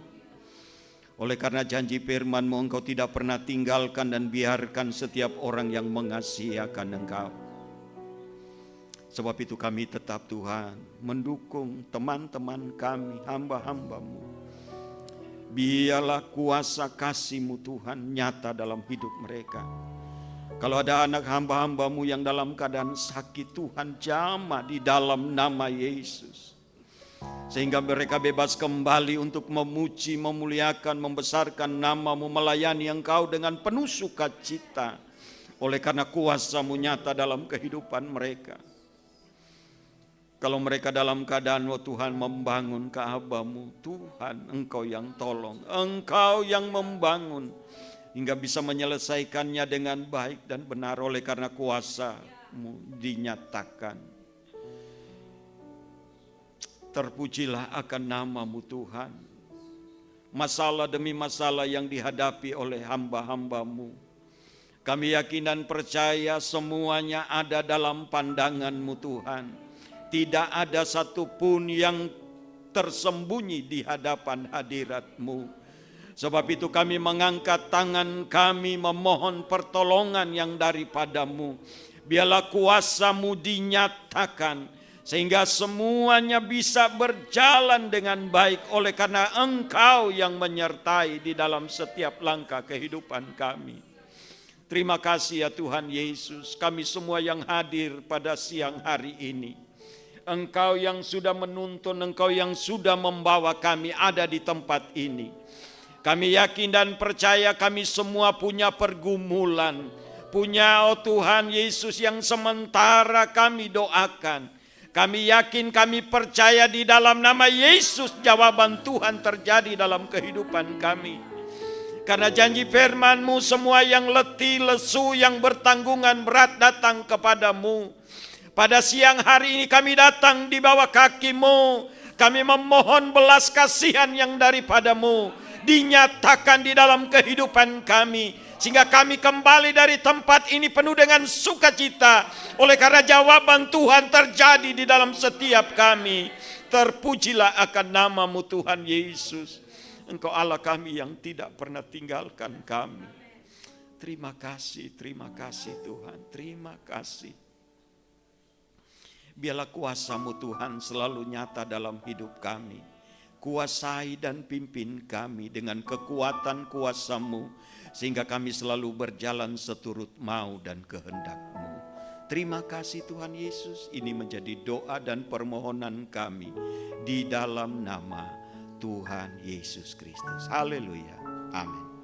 Oleh karena janji firman-Mu, Engkau tidak pernah tinggalkan dan biarkan setiap orang yang mengasihi akan Engkau. Sebab itu kami tetap Tuhan mendukung teman-teman kami, hamba-hamba-Mu. Biarlah kuasa kasih-Mu Tuhan nyata dalam hidup mereka. Kalau ada anak hamba-hamba-Mu yang dalam keadaan sakit, Tuhan jamah di dalam nama Yesus. Sehingga mereka bebas kembali untuk memuji, memuliakan, membesarkan nama-Mu, melayani Engkau dengan penuh sukacita. Oleh karena kuasa-Mu nyata dalam kehidupan mereka. Kalau mereka dalam keadaan Tuhan membangun Ka'bah-Mu, Tuhan Engkau yang tolong, Engkau yang membangun hingga bisa menyelesaikannya dengan baik dan benar oleh karena kuasa-Mu dinyatakan. Terpujilah akan nama-Mu Tuhan. Masalah demi masalah yang dihadapi oleh hamba-hamba-Mu, kami yakin dan percaya semuanya ada dalam pandangan-Mu Tuhan. Tidak ada satupun yang tersembunyi di hadapan hadirat-Mu. Sebab itu kami mengangkat tangan kami memohon pertolongan yang daripada-Mu. Biarlah kuasa-Mu dinyatakan sehingga semuanya bisa berjalan dengan baik oleh karena Engkau yang menyertai di dalam setiap langkah kehidupan kami. Terima kasih ya Tuhan Yesus, kami semua yang hadir pada siang hari ini. Engkau yang sudah menuntun, Engkau yang sudah membawa kami ada di tempat ini. Kami yakin dan percaya kami semua punya pergumulan. Punya Tuhan Yesus yang sementara kami doakan. Kami yakin, kami percaya di dalam nama Yesus jawaban Tuhan terjadi dalam kehidupan kami. Karena janji firman-Mu semua yang letih, lesu, yang bertanggungan berat datang kepada-Mu. Pada siang hari ini kami datang di bawah kaki-Mu. Kami memohon belas kasihan yang daripada-Mu dinyatakan di dalam kehidupan kami. Sehingga kami kembali dari tempat ini penuh dengan sukacita. Oleh karena jawaban Tuhan terjadi di dalam setiap kami. Terpujilah akan nama-Mu Tuhan Yesus. Engkau Allah kami yang tidak pernah tinggalkan kami. Terima kasih Tuhan. Terima kasih. Biarlah kuasa-Mu Tuhan selalu nyata dalam hidup kami. Kuasai dan pimpin kami dengan kekuatan kuasa-Mu. Sehingga kami selalu berjalan seturut mau dan kehendak-Mu. Terima kasih Tuhan Yesus. Ini menjadi doa dan permohonan kami. Di dalam nama Tuhan Yesus Kristus. Haleluya. Amin.